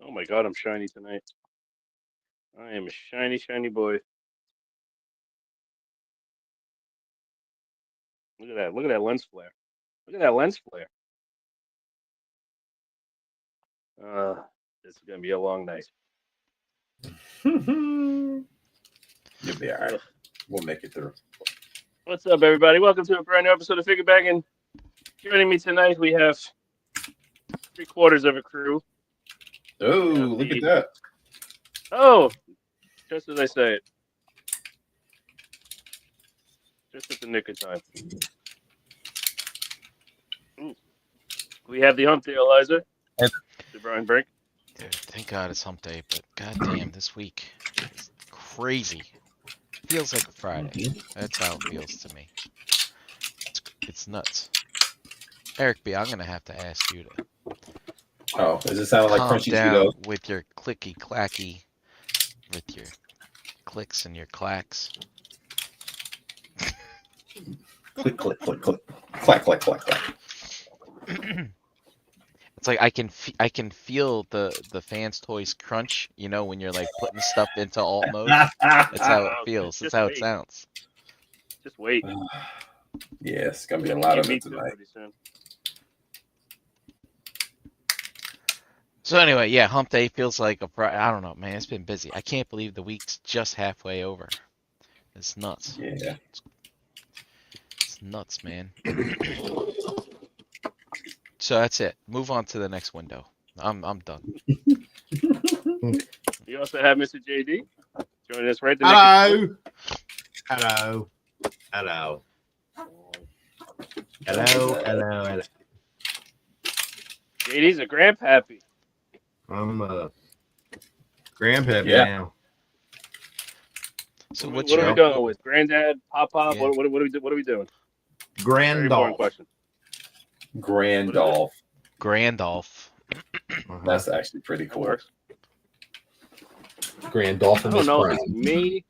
Oh my God, I'm shiny tonight. I am a shiny, shiny boy. Look at that. Look at that lens flare. Look at that lens flare. This is gonna be a long night. You'll be all right. Ugh. We'll make it through. What's up, everybody? Welcome to a brand new episode of Figure Bagging. Joining me tonight, we have 3/4 of a crew. Oh, look at that. Oh, just as I say it. Just at the nick of time. Ooh. We have the hump day, Eliza. The Brian Brink. Dude, thank God it's hump day, but goddamn, this week is crazy. Feels like a Friday. That's how it feels to me. It's nuts. Eric B, I'm gonna have to ask you to Oh, does it sound like calm crunchy down Cheetos? with your clicky clacky, with your clicks and your clacks. Click, click, click, click. Clack, clack, clack, clack. It's like I can feel the fans toys crunch, you know, when you're like putting stuff into alt mode. That's how it feels. That's how it sounds. Just wait. Yeah, it's going to be a lot of Me it too, tonight. pretty soon. So anyway, yeah, hump day feels like a Friday. I don't know, man. It's been busy. I can't believe the week's just halfway over. It's nuts. Yeah. It's nuts, man. So that's it. Move on to the next window. I'm done. We also have Mr. JD joining us right the Hello. Hello. Hello. Hello. Hello. Hello. JD's a grandpappy. I'm grandpappy Yeah. now. So What what's are your we going with? Granddad, Pop? Yeah. What are we doing? Very important Grandolph. question. Grandolph. Grandolph? That's actually pretty That cool. works. Grandolph I and don't Miss know if Brown. it's me.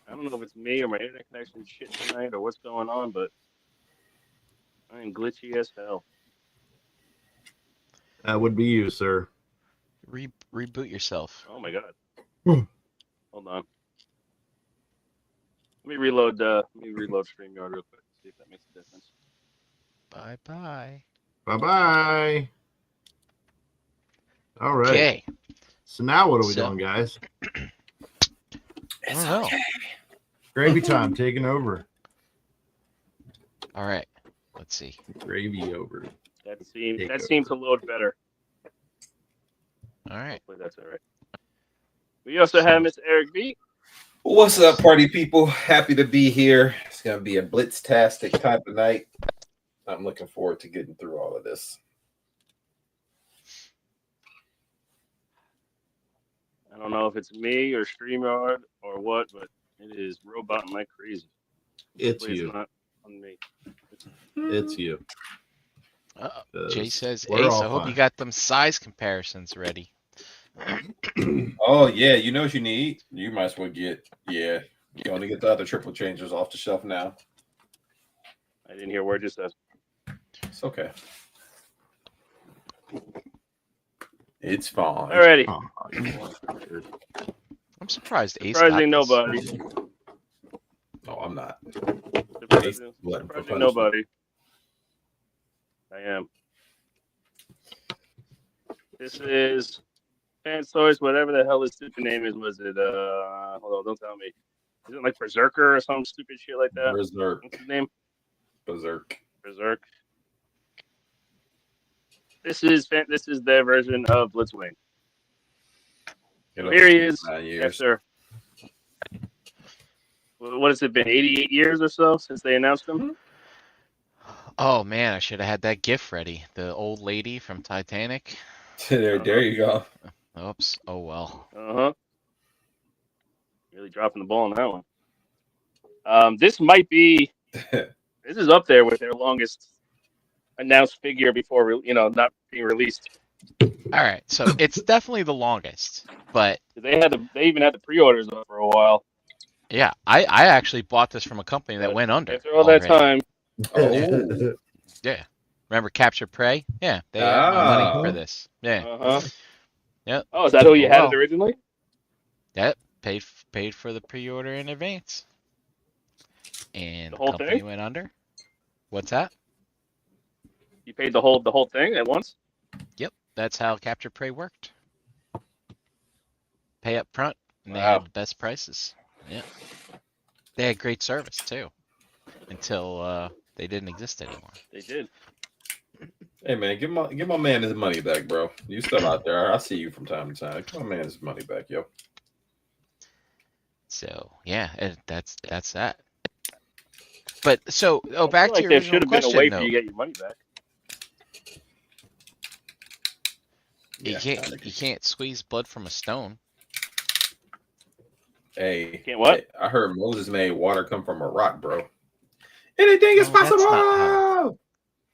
I don't know if it's me or my internet connection shit tonight or what's going on, but I am glitchy as hell. That would be you, sir. Reboot yourself. Oh my God. Hold on. Let me reload StreamYard real quick. See if that makes a difference. Bye bye. Bye bye. All right. Okay. So now what are we So- doing, guys? I don't know. Gravy time taking over. All right. Let's see. Gravy over. That seems Take to load better. All right. Hopefully that's all right. We also have Mr. Eric B. What's up, party people? Happy to be here. It's going to be a blitztastic type of night. I'm looking forward to getting through all of this. I don't know if it's me or StreamYard or what, but it is roboting like crazy. It's Hopefully you. It's not on me. It's you. Jay says, we're Ace, all I hope you fine. got them size comparisons ready. Oh, yeah. You know what you need? You might as well get, you only get the other triple changers off the shelf now. I didn't hear a word you said. It's okay. It's fine. Alrighty. I'm surprised Ace Surprising got this. nobody. No, I'm not. Surprising Blood for punishment. nobody. I am. This is Fan Toys, whatever the hell this stupid name is. Was it hold on, don't tell me. Is it like Berserker or some stupid shit like that? Berserk. What's his name? Berserk. Berserk. This is their version of Blitzwing. Here he is. Yes, sir. What has it been? 88 years or so since they announced him? Oh man, I should have had that GIF ready. The old lady from Titanic. There you go. Oops. Oh well. Really dropping the ball on that one. This might be. This is up there with their longest announced figure before, not being released. All right, so it's definitely the longest, but They even had the pre-orders up for a while. yeah, I actually bought this from a company that went under. After all that already. time, Oh. Yeah, Remember Capture Prey? Yeah, they had my money for Oh. this. Yeah. Uh-huh. Yep. Oh, is that who you had it Well. originally? Yep. Paid for the pre-order in advance. And The the whole company thing? went under. What's that? You paid the whole thing at once? Yep. That's how Capture Prey worked. Pay up front, and they Wow. had the best prices. Yeah. They had great service too, until they didn't exist anymore. They did. Hey man, give my man his money back, bro. You still out there? I see you from time to time. Give my man his money back, yo. So yeah, that's that. But so, I back feel to like your there original should have been a question way for though. you to get your money back. You can't squeeze blood from a stone. Hey, Can't what? I heard Moses made water come from a rock, bro. Anything is No, that's possible. not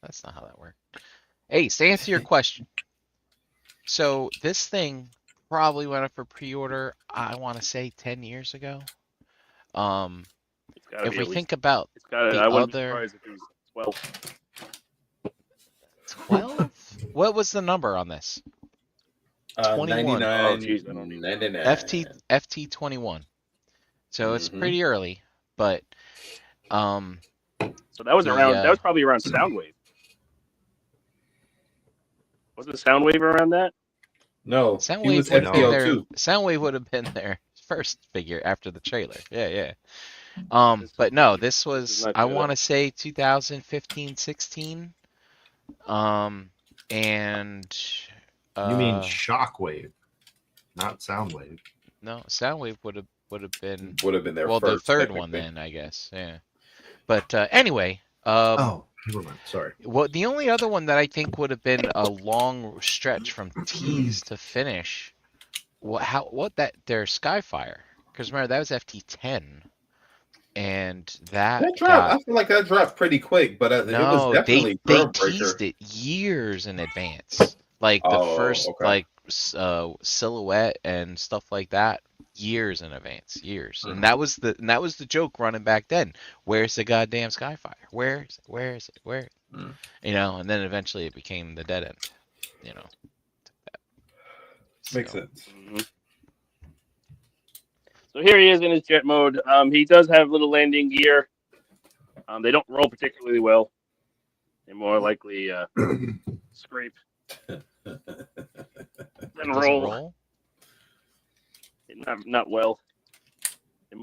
That's not how that worked. Ace, to answer your question. So this thing probably went up for pre-order, I want to say 10 years ago. It's gotta If be we at least. think about It's gotta. the I wouldn't be other surprised if it was 12, what was the number on this? 21. 99, Oh, geez, I don't even know. 99. FT 21. So it's Mhm. pretty early, but So that was around. That was probably around Soundwave. Wasn't Soundwave around that? No, he was Soundwave would have been their FPO2. Soundwave would have been their first figure after the trailer. Yeah. But no, this was not I good. want to say 2015, 16. And You mean Shockwave, not Soundwave. no, Soundwave would have been Would have been their well first. the third one technically. then, I guess. Yeah. But anyway, Oh, never mind. Sorry. well, the only other one that I think would have been a long stretch from tease to finish, their Skyfire, because remember that was FT10, and that That dropped. I feel like that dropped pretty quick, but it no, was definitely they curve teased breaker. it years in advance, like the Oh, first okay. silhouette and stuff like that, years in advance, years, and that was the joke running back then. Where's the goddamn Skyfire? Where is it? Where? Mm. You know, and then eventually it became the dead end. You know. Makes So, sense. Mhm. So here he is in his jet mode. He does have little landing gear. They don't roll particularly well. They more likely scrape it than doesn't roll. roll. Not well.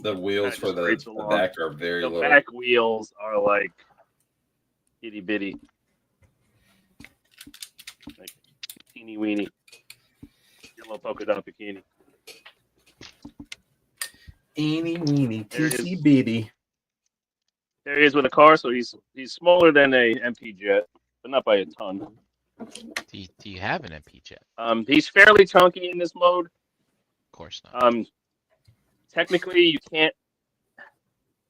The wheels for the back are very The low. back wheels are like itty bitty, like teeny weeny yellow polka dot bikini. Eeny weeny There it is. teensy bitty. There he is with a car, so he's smaller than a MP jet, but not by a ton. Do you have an MP jet? He's fairly chunky in this mode. Of course not. Technically, you can't.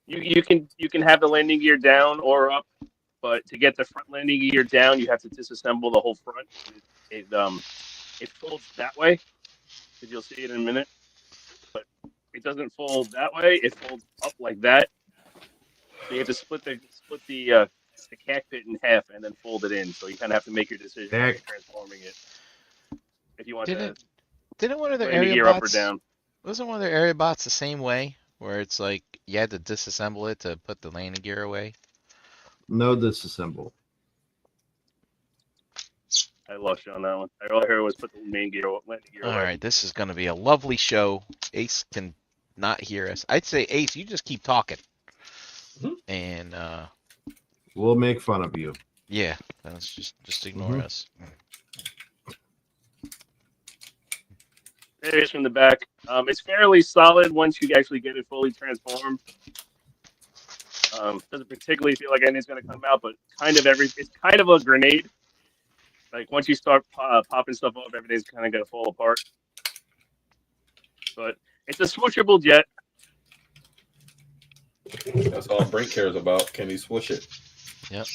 You can have the landing gear down or up, but to get the front landing gear down, you have to disassemble the whole front. It folds that way, because you'll see it in a minute. But it doesn't fold that way. It folds up like that. So you have to split the cockpit in half and then fold it in. So you kind of have to make your decision on transforming it. If you want Didn't one of their landing area gear up or bots down. wasn't one of their area bots the same way, where it's like you had to disassemble it to put the landing gear away? No disassemble. I lost you on that one. All I heard was put the landing gear All away. right, this is going to be a lovely show. Ace can not hear us. I'd say Ace, you just keep talking, and We'll make fun of you. yeah, let's just ignore us. There it is from the back. It's fairly solid once you actually get it fully transformed. Doesn't particularly feel like anything's going to come out, but it's kind of a grenade. Like once you start popping stuff off, everything's kind of going to fall apart. But it's a swooshable jet. That's all Brink cares about. Can he swoosh it? Yep.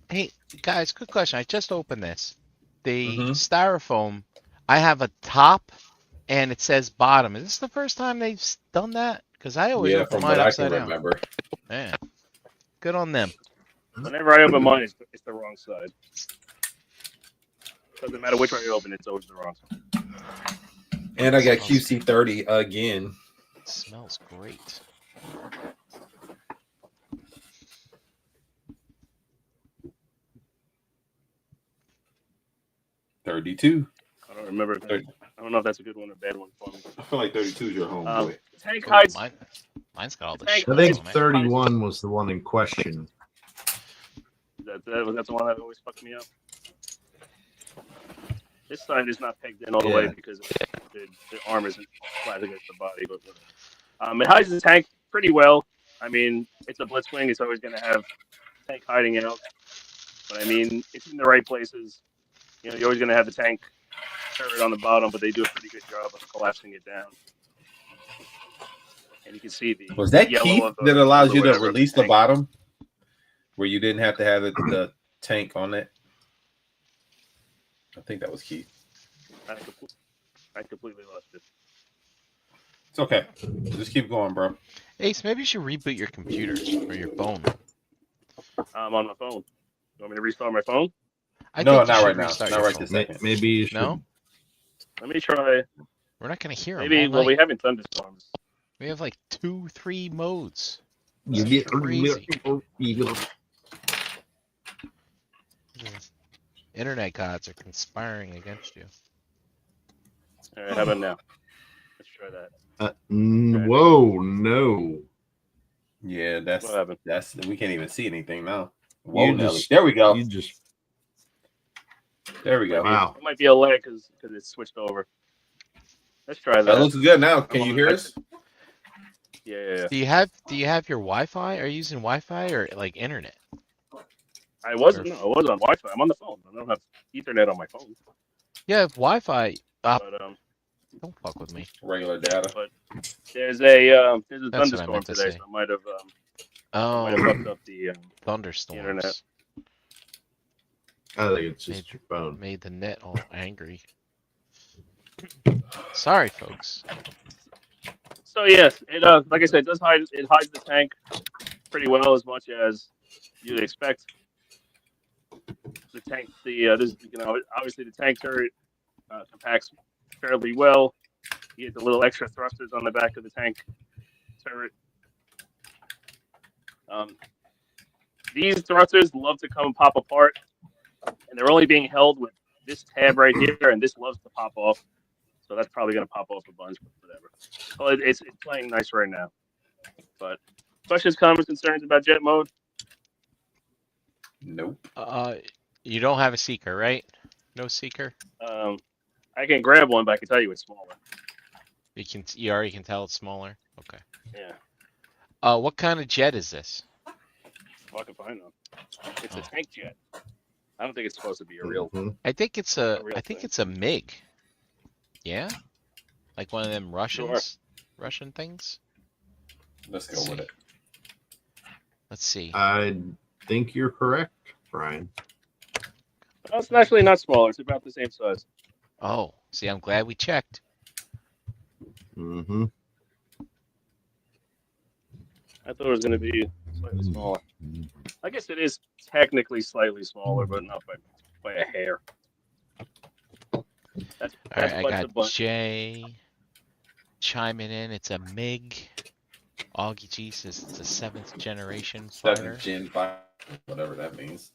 Hey guys, quick question. I just opened this. The styrofoam. I have a top, and it says bottom. Is this the first time they've done that? Because I always open from mine what I upside can down. remember. Yeah. Good on them. Whenever I open mine, it's the wrong side. Doesn't matter which way you open, it's always the wrong side. And I got QC30 again. It smells great. $32. I don't remember. I don't know if that's a good one or a bad one for me. I feel like 32 is your homeboy. Tank Ooh, hides. mine's got all the Tank shit I on think it. 31 was the one in question. That's the one that always fucked me up. This side is not pegged in all the way because the arm isn't flat against the body. But it hides the tank pretty well. I mean, it's a blitzwing. It's always going to have tank hiding out. But I mean, it's in the right places. You know, you're always going to have the tank turret on the bottom, but they do a pretty good job of collapsing it down. And you can see the Was that yellow key of the, that allows you to whatever release the tank. bottom, where you didn't have to have the tank on it? I think that was key. I completely lost it. It's okay. Just keep going, bro. Ace, maybe you should reboot your computer or your phone. I'm on my phone. You want me to restart my phone? No, think you not should right now. restart Not your right phone. this second. Maybe you should. No? Let me try. We're not gonna hear them. Maybe. All Well, night. we haven't thunderstorms. We have like 2-3 modes. You This is get crazy. Internet gods are conspiring against you. All right, how about now? Let's try that. Whoa, no. Yeah, What happened? that's we can't even see anything now. Whoa, You Nelly. just- There we go. You just There we go. wow. It might be a lag because it's switched over. Let's try that. That looks good now. Can I'm you on hear my- us? Yeah. Do you have your Wi-Fi? Are you using Wi-Fi or like internet? I was on Wi-Fi. I'm on the phone. I don't have Ethernet on my phone. Yeah, Wi-Fi. But Don't fuck with me. Regular data. but there's a That's what I thunderstorm meant to today, say. so I might have Oh, fucked up the thunderstorms internet. I think it's just your phone. made the net all angry. Sorry, folks. So yes, it like I said, it hides the tank pretty well, as much as you'd expect. The tank, obviously the tank turret compacts fairly well. You get the little extra thrusters on the back of the tank turret. These thrusters love to come pop apart, and they're only being held with this tab right here, and this loves to pop off. So that's probably going to pop off a bunch, but whatever. Well, it's playing nice right now. But questions, comments, concerns about jet mode? Nope. You don't have a seeker, right? No seeker. I can grab one, but I can tell you it's smaller. You already can tell it's smaller. Okay. Yeah, What kind of jet is this? fuck if I know. It's a tank jet. I don't think it's supposed to be a real. Mhm. I think it's a real thing. it's a MiG. Yeah? Like one of them Russian things? Let's go with it. Let's see. I think you're correct, Brian. Well, it's actually not smaller. It's about the same size. Oh, see, I'm glad we checked. Mm-hmm. I thought it was going to be slightly smaller. I guess it is technically slightly smaller, but not by a hair. That's All right, I but got the bunch. Jay chiming in. It's a MiG. Augie G says it's a 7th generation fighter. 7th Gen 5, whatever that means.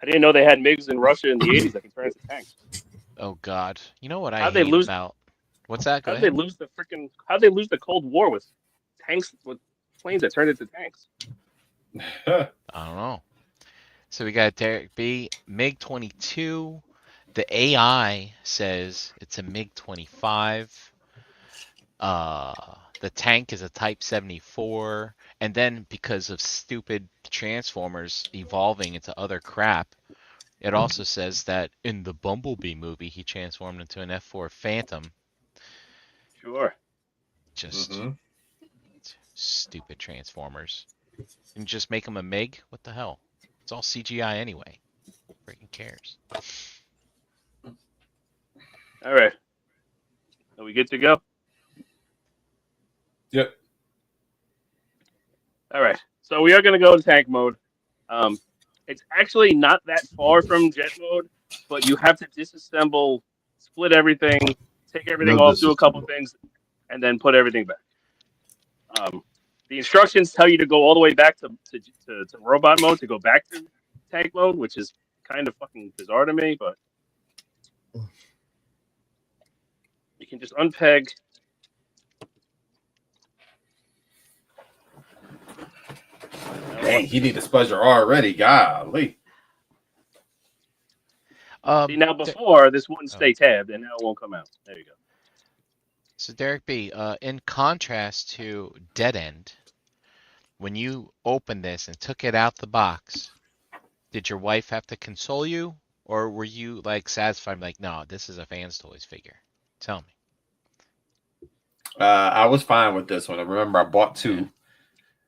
I didn't know they had MiGs in Russia in the 80s that can turn into tanks. Oh God, you know what I How'd they hate lose- about? What's that? Go How'd they ahead. lose the Cold War with tanks, with planes that turned into tanks? I don't know. So we got Derek B, MiG-22. The AI says it's a MiG-25. The tank is a Type 74. And then because of stupid Transformers evolving into other crap, it also says that in the Bumblebee movie, he transformed into an F4 Phantom. Sure. Just Mhm. stupid Transformers. And just make them a MiG? What the hell? It's all CGI anyway. Freaking cares. All right. Are we good to go? Yep. All right, so we are going to go to tank mode. It's actually not that far from jet mode, but you have to disassemble, split everything, take everything off, do a couple things, and then put everything back. The instructions tell you to go all the way back to robot mode, to go back to tank mode, which is kind of fucking bizarre to me, but you can just unpeg. Dang, he need a spudger already. Golly. See, now before, this wouldn't stay tabbed, and now it won't come out. There you go. So Derek B, in contrast to Dead End, when you opened this and took it out the box, did your wife have to console you, or were you like satisfied? Like, no, this is a Fans Toys figure. Tell me. I was fine with this one. I remember I bought two.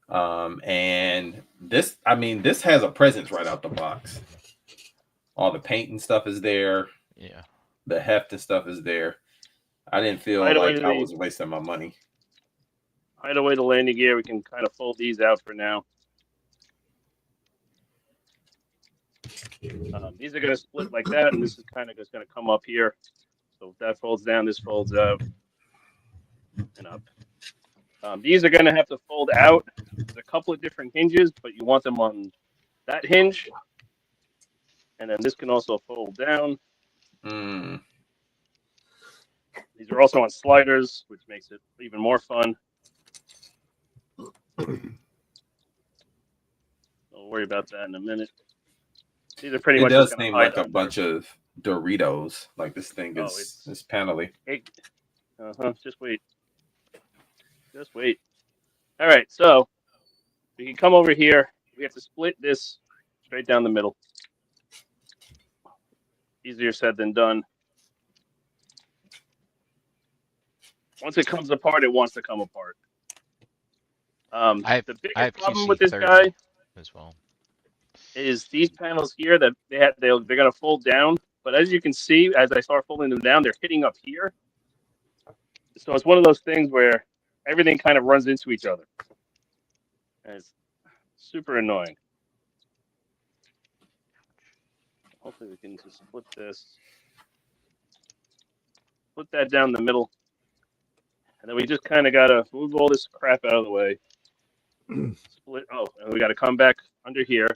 And this, I mean, this has a presence right out the box. All the paint and stuff is there. Yeah. The heft and stuff is there. I didn't feel like I was wasting my money. Hide away the landing gear. We can kind of fold these out for now. These are going to split like that, and this is kind of just going to come up here. So if that folds down, this folds out and up. These are going to have to fold out. There's a couple of different hinges, but you want them on that hinge. And then this can also fold down. These are also on sliders, which makes it even more fun. Don't worry about that in a minute. These are pretty much. It does seem like a bunch of Doritos. Like this thing is panelly. Just wait. Just wait. All right, so we can come over here. We have to split this straight down the middle. Easier said than done. Once it comes apart, it wants to come apart. The biggest problem with this guy as well is these panels here that they're going to fold down. But as you can see, as I start folding them down, they're hitting up here. So it's one of those things where everything kind of runs into each other. And it's super annoying. Hopefully we can just split this. Split that down the middle. And then we just kind of got to move all this crap out of the way. Split. Oh, and we got to come back under here.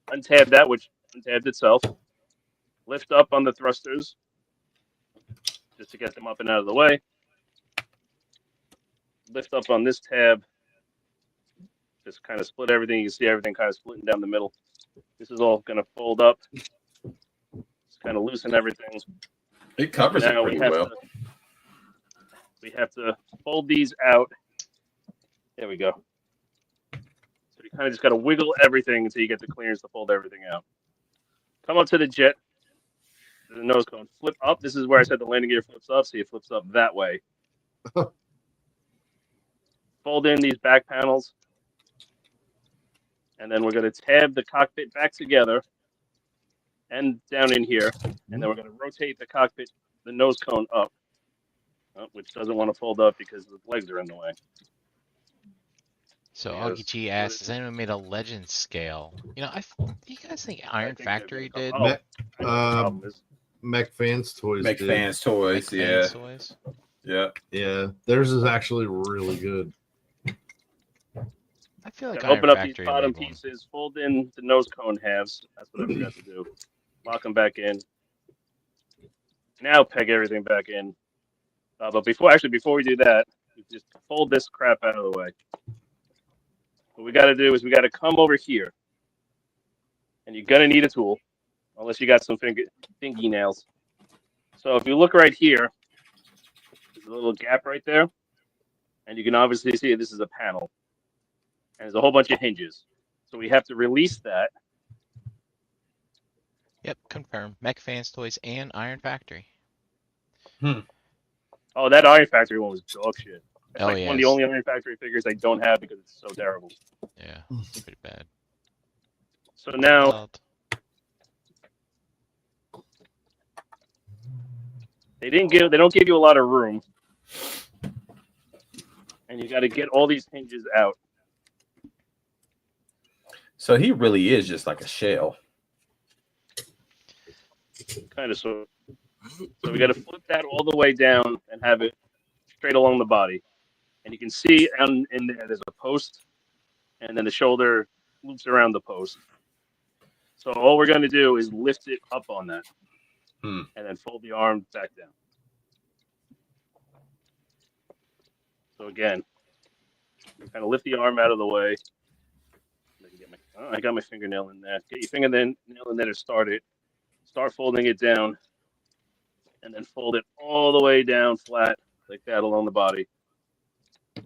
Untab that, which untabbed itself. Lift up on the thrusters. Just to get them up and out of the way. Lift up on this tab. Just kind of split everything. You can see everything kind of splitting down the middle. This is all going to fold up. Just kind of loosen everything. It covers it pretty well. We have to fold these out. There we go. So you kind of just got to wiggle everything until you get the clearance to fold everything out. Come up to the jet. The nose cone. Flip up. This is where I said the landing gear flips up, so it flips up that way. Fold in these back panels. And then we're going to tab the cockpit back together and down in here. And then we're going to rotate the cockpit, the nose cone up, which doesn't want to fold up because the legs are in the way. So Augie G asks, has anyone made a legend scale? You know, do you guys think Iron Factory did? Mech Fans Toys. Mech Fans Toys, yeah. Toys? Yeah. Yeah. Theirs is actually really good. I feel like open up these bottom pieces, fold in the nose cone halves. That's what I forgot to do. Lock them back in. Now peg everything back in. But before we do that, we just fold this crap out of the way. What we got to do is we got to come over here, and you're gonna need a tool, unless you got some fingy nails. So if you look right here, there's a little gap right there, and you can obviously see this is a panel. And there's a whole bunch of hinges. So we have to release that. Yep, confirm. Mech Fans Toys and Iron Factory. Oh, that Iron Factory one was dog shit. It's one of the only Iron Factory figures I don't have because it's so terrible. Yeah, it's pretty bad. So now they don't give you a lot of room. And you got to get all these hinges out. So he really is just like a shell. Kind of so. So we got to flip that all the way down and have it straight along the body. And you can see in there there's a post, and then the shoulder loops around the post. So all we're going to do is lift it up on that, and then fold the arm back down. So again, kind of lift the arm out of the way. I got my fingernail in there. Get your fingernail in there to start it. Start folding it down, and then fold it all the way down flat like that along the body,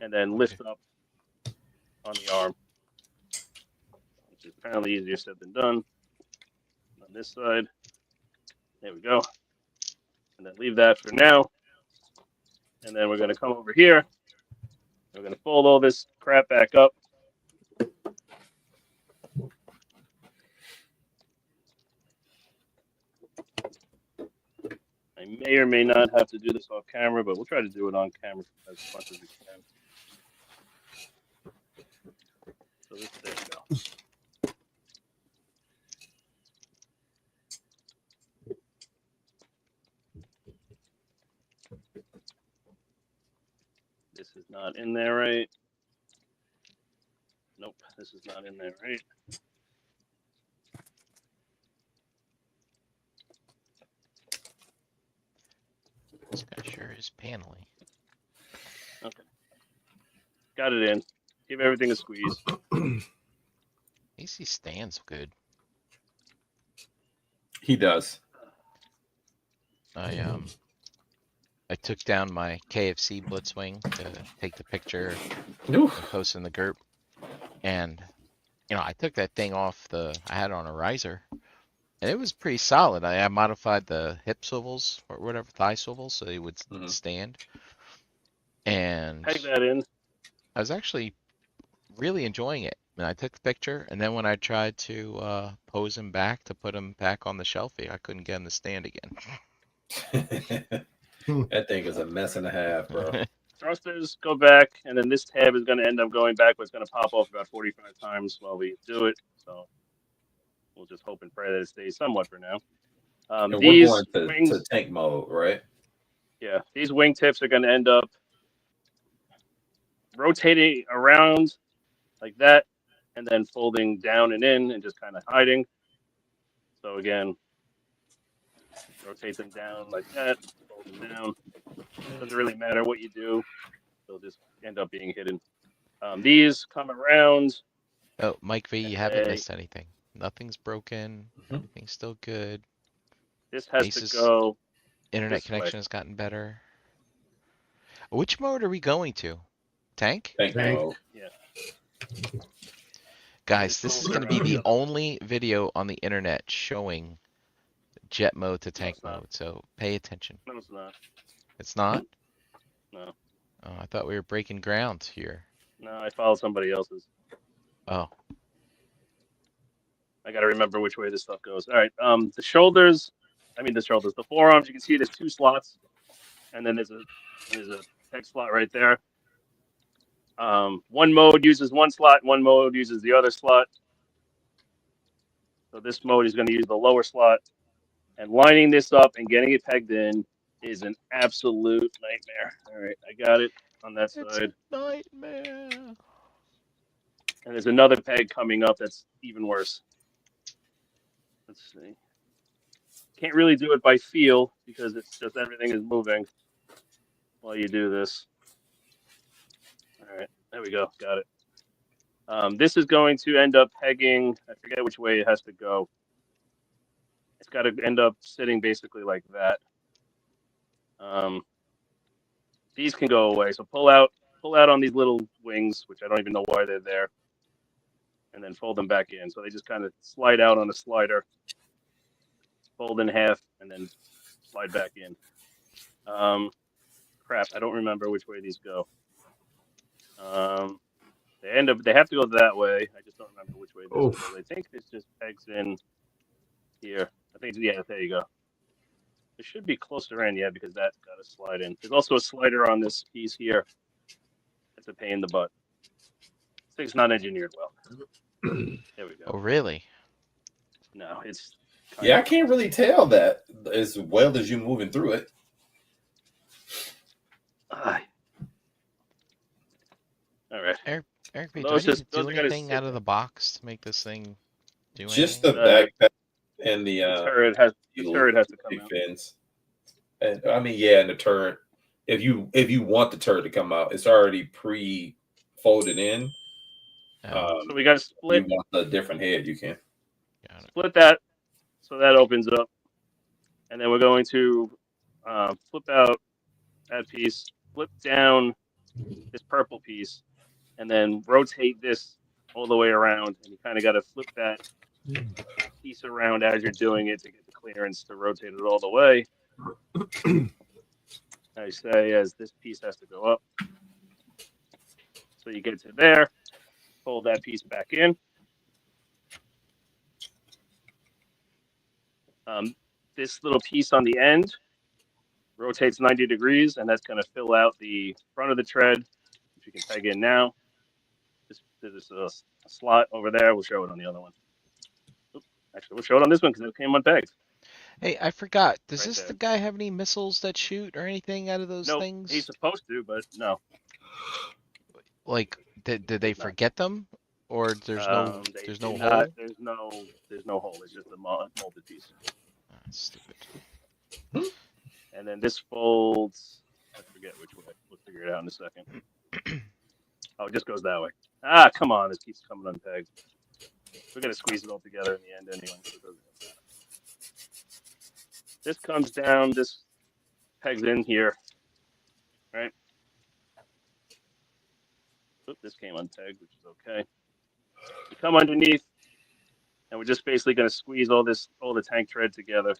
and then lift up on the arm, which is apparently easier said than done. On this side, there we go, and then leave that for now. And then we're going to come over here. We're going to fold all this crap back up. I may or may not have to do this off camera, but we'll try to do it on camera as much as we can. So this, there we go. This is not in there right. Nope, this is not in there right. This guy sure is paneling. Okay. Got it in. Give everything a squeeze. AC stands good. He does. I took down my KFC Blitzwing to take the picture Ooh. and post in the group. And, you know, I took that thing off I had it on a riser. And it was pretty solid. I modified the hip swivels or whatever, thigh swivels, so they would stand. And Peg that in. I was actually really enjoying it. And I took the picture, and then when I tried to pose him back to put him back on the shelfie, I couldn't get him to stand again. That thing is a mess and a half, bro. Thrusters go back, and then this tab is going to end up going back, but it's going to pop off about 45 times while we do it. So we'll just hope and pray that it stays somewhat for now. And these we're going wings, to tank mode, right? Yeah, these wing tips are going to end up rotating around like that, and then folding down and in and just kind of hiding. So again, rotate them down like that, fold them down. Doesn't really matter what you do. They'll just end up being hidden. These come around. Oh, Mike V, you haven't missed anything. Nothing's broken. Everything's still good. This has to go. Internet connection has gotten better. Which mode are we going to? Tank? Tank mode. Yeah. Guys, this is going to be the only video on the internet showing jet mode to tank mode, so pay attention. No, it's not. It's not? No. Oh, I thought we were breaking ground here. No, I followed somebody else's. Oh. I got to remember which way this stuff goes. All right. The forearms, you can see there's two slots, and then there's a peg slot right there. One mode uses one slot, one mode uses the other slot. So this mode is going to use the lower slot, and lining this up and getting it pegged in is an absolute nightmare. All right, I got it on that side. It's a nightmare. And there's another peg coming up that's even worse. Let's see. Can't really do it by feel because it's just everything is moving while you do this. All right, there we go. Got it. This is going to end up pegging. I forget which way it has to go. It's got to end up sitting basically like that. These can go away. So pull out on these little wings, which I don't even know why they're there, and then fold them back in. So they just kind of slide out on a slider, fold in half, and then slide back in. Crap, I don't remember which way these go. They have to go that way. I just don't remember which way this goes. I think this just pegs in here. I think, yeah, there you go. It should be closer in, yeah, because that's got to slide in. There's also a slider on this piece here. It's a pain in the butt. This thing's not engineered well. There we Oh, go. really? No, it's Yeah, I can't really tell that as well as you moving through it. All right. Eric B, do I Those need to those do are gonna anything sit out of the box to make this thing do Just anything? the backpack and the turret has to come out. fins. And I mean, yeah, and the turret. If you want the turret to come out, it's already pre-folded in. Oh, So we got to If you split want a different head, you can. split that so that opens up, and then we're going to flip out that piece, flip down this purple piece, and then rotate this all the way around. And you kind of got to flip that piece around as you're doing it to get the clearance to rotate it all the way. I say as this piece has to go up. So you get to there, fold that piece back in. This little piece on the end rotates 90 degrees, and that's going to fill out the front of the tread, which you can peg in now. There's a slot over there. We'll show it on the other one. Oops. Actually, we'll show it on this one because it came unpegged. hey, I forgot. Does Right this there. the guy have any missiles that shoot or anything out of those Nope, things? he's supposed to, but no. Like, did they Does not. forget them, or there's no They hole? do not. There's no hole. It's just a molded piece. Ah, stupid. And then this folds. I forget which way. We'll figure it out in a second. Oh, it just goes that way. Ah, come on. This keeps coming unpegged. We're going to squeeze it all together in the end anyway. So it doesn't matter. This comes down. This pegs in here. Right? Oop, this came unpegged, which is okay. We come underneath, and we're just basically going to squeeze all the tank tread together.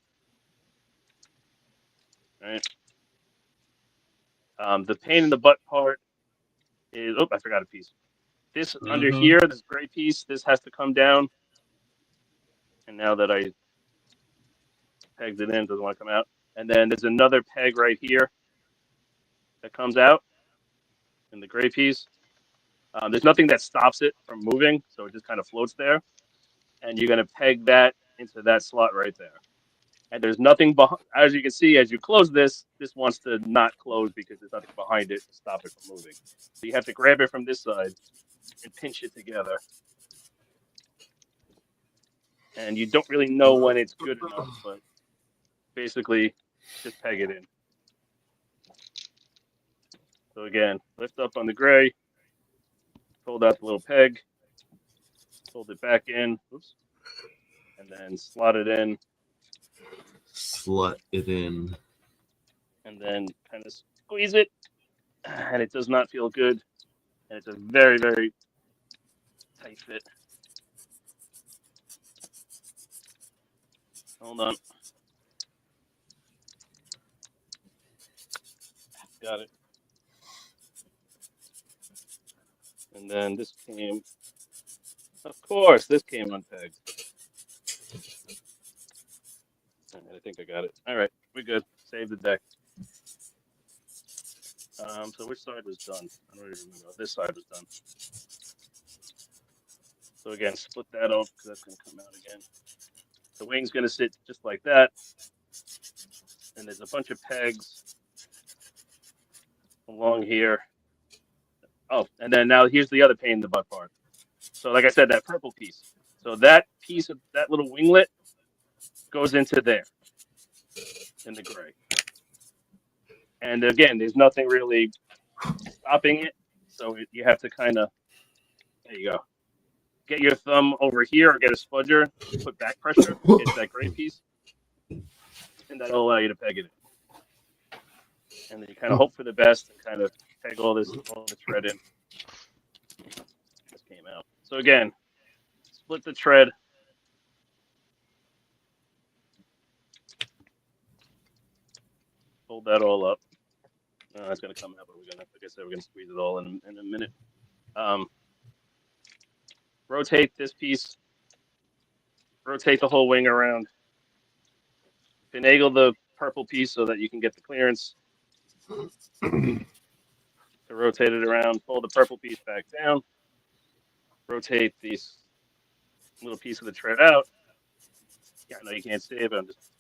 Right? The pain in the butt part is, I forgot a piece. This under here, this gray piece, this has to come down. And now that I pegged it in, doesn't want to come out. And then there's another peg right here that comes out in the gray piece. There's nothing that stops it from moving, so it just kind of floats there. And you're going to peg that into that slot right there. And there's nothing behind. As you can see, as you close this wants to not close because there's nothing behind it to stop it from moving. So you have to grab it from this side and pinch it together. And you don't really know when it's good enough, but basically just peg it in. So again, lift up on the gray, fold out the little peg, fold it back in, oops, and then slot it in. Slut it in. And then kind of squeeze it, and it does not feel good. And it's a very, very tight fit. Hold on. Got it. And then this came, of course, this came unpegged. I think I got it. All right, we're good. Save the deck. So which side was done? I don't even remember. This side was done. So again, split that off because that's going to come out again. The wing's going to sit just like that. And there's a bunch of pegs along here. Oh, and then now here's the other pain in the butt part. So like I said, that purple piece. So that piece of that little winglet goes into there in the gray. And again, there's nothing really stopping it. So you have to kind of, there you go. Get your thumb over here or get a spudger, put back pressure against that gray piece, and that'll allow you to peg it in. And then you kind of hope for the best and kind of peg all the tread in. This came out. So again, split the tread. Fold that all up. That's going to come out, but we're going to, like I said, we're going to squeeze it all in a minute. Rotate this piece. Rotate the whole wing around. Finagle the purple piece so that you can get the clearance to rotate it around. Pull the purple piece back down. Rotate these little piece of the tread out. Yeah, I know you can't see it, but I'm just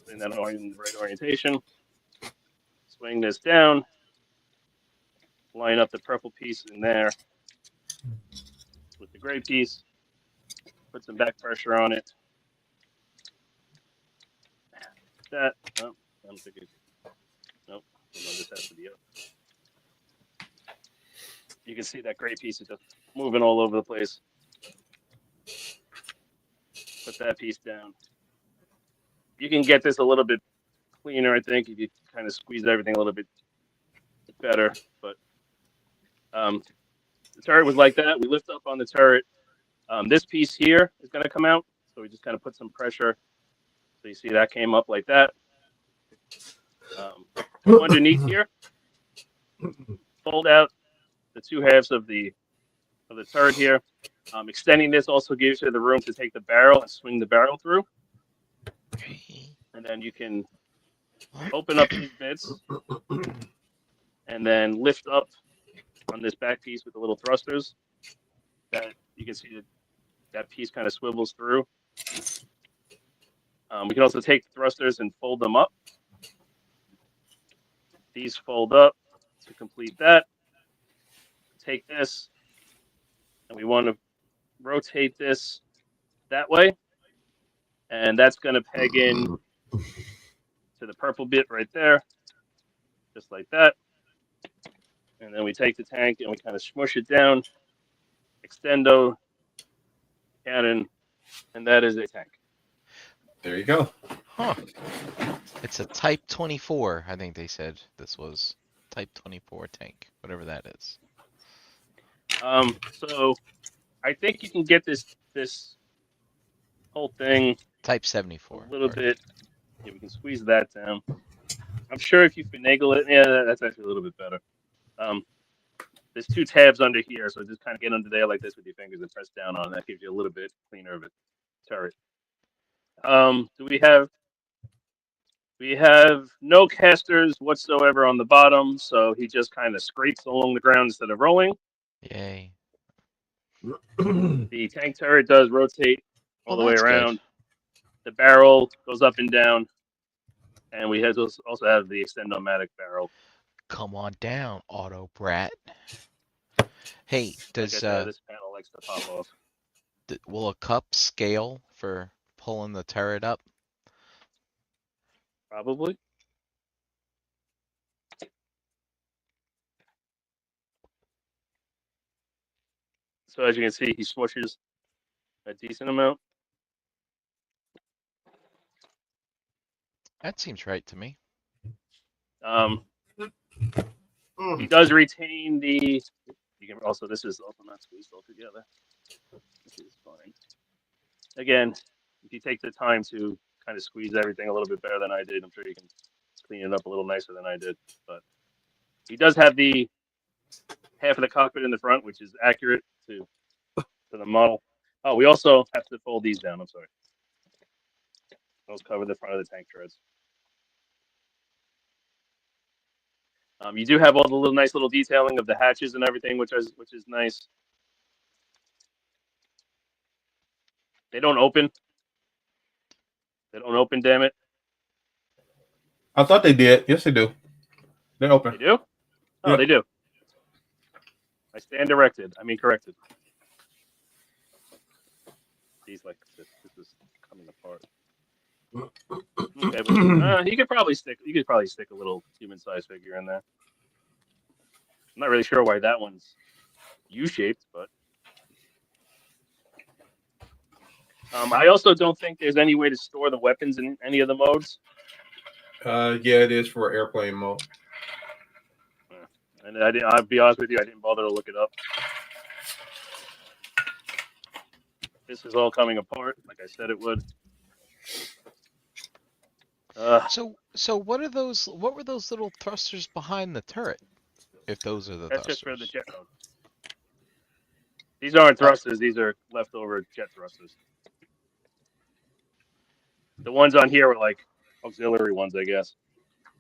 putting that in the right orientation. Swing this down. Line up the purple piece in there with the gray piece. Put some back pressure on it. That. Oh, I'm thinking. Nope. Hold on, this has to be up. You can see that gray piece is just moving all over the place. Put that piece down. You can get this a little bit cleaner, I think, if you kind of squeeze everything a little bit better. But the turret was like that. We lift up on the turret. This piece here is going to come out. So we just kind of put some pressure. So you see that came up like that. Go underneath here. Fold out the two halves of the turret here. Extending this also gives you the room to take the barrel and swing the barrel through. And then you can open up these bits and then lift up on this back piece with the little thrusters. That you can see that piece kind of swivels through. We can also take the thrusters and fold them up. These fold up to complete that. Take this, and we want to rotate this that way. And that's going to peg in to the purple bit right there, just like that. And then we take the tank and we kind of smush it down, extendo, cannon, and that is a tank. There you go. Huh. It's a Type 24, I think they said this was. Type 24 tank, whatever that is. So I think you can get this whole thing Type 74. a little bit. Yeah, we can squeeze that down. I'm sure if you finagle it, yeah, that's actually a little bit better. There's two tabs under here, so just kind of get under there like this with your fingers and press down on it. That gives you a little bit cleaner of a turret. We have no casters whatsoever on the bottom, so he just kind of scrapes along the ground instead of rolling. Yay. The tank turret does rotate all the way that's around. good. The barrel goes up and down, and we also have the extend-o-matic barrel. Come on down, Auto Brat. Hey, does Like I said, this panel likes to pop off. will a cup scale for pulling the turret up? Probably. So as you can see, he smushes a decent amount. That seems right to me. He does retain the. You can also. This is also not squeezed all together. This is fine. Again, if you take the time to kind of squeeze everything a little bit better than I did, I'm sure you can clean it up a little nicer than I did. But he does have the half of the cockpit in the front, which is accurate to the model. Oh, we also have to fold these down. I'm sorry. Those cover the front of the tank treads. You do have all the little nice little detailing of the hatches and everything, which is nice. They don't open. They don't open. Damn it! I thought they did. Yes, they do. They're open. They do. Oh, Yeah. they do. I stand corrected. corrected. He's like this is coming apart. Okay, but you could probably stick a little human-sized figure in there. I'm not really sure why that one's U-shaped, but I also don't think there's any way to store the weapons in any of the modes. Yeah, it is for airplane mode. And I'll be honest with you, I didn't bother to look it up. This is all coming apart, like I said it would. So what are those? What were those little thrusters behind the turret? If those are the that's thrusters. just for the jet mode. These aren't thrusters. These are leftover jet thrusters. The ones on here were like auxiliary ones, I guess.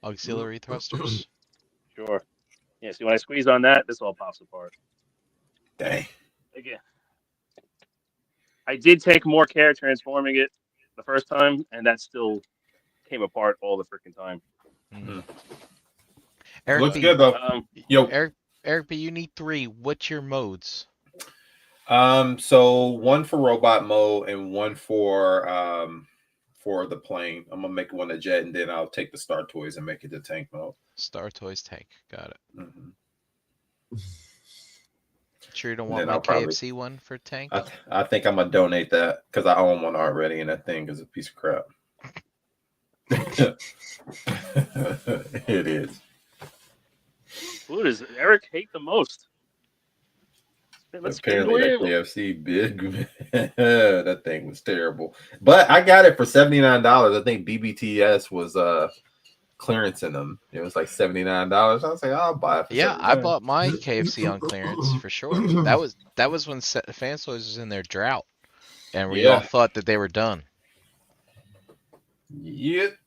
Auxiliary thrusters. Sure. Yeah. See, when I squeeze on that, this all pops apart. Dang. Again, I did take more care transforming it the first time, and that still came apart all the freaking time. Mhm. It Eric looks B, good though. Yo, Eric B, you need 3. What's your modes? so one for robot mode and one for the plane. I'm gonna make one a jet, and then I'll take the Star Toys and make it the tank mode. Star Toys tank. Got it. Mm-hmm. Sure you don't And want then my I'll probably- KFC one for tank? I think I'm gonna donate that because I own one already, and that thing is a piece of crap. It is. Who does Eric hate the most? Let's spin the Apparently that wheel. KFC big that thing was terrible. But I got it for $79. I think BBTS was clearance in them. It was like $79. I was like, I'll buy it for Yeah, I $79. bought my KFC on clearance for sure. That was when Fans Toys was in their drought, and we all thought that they were done. Yep.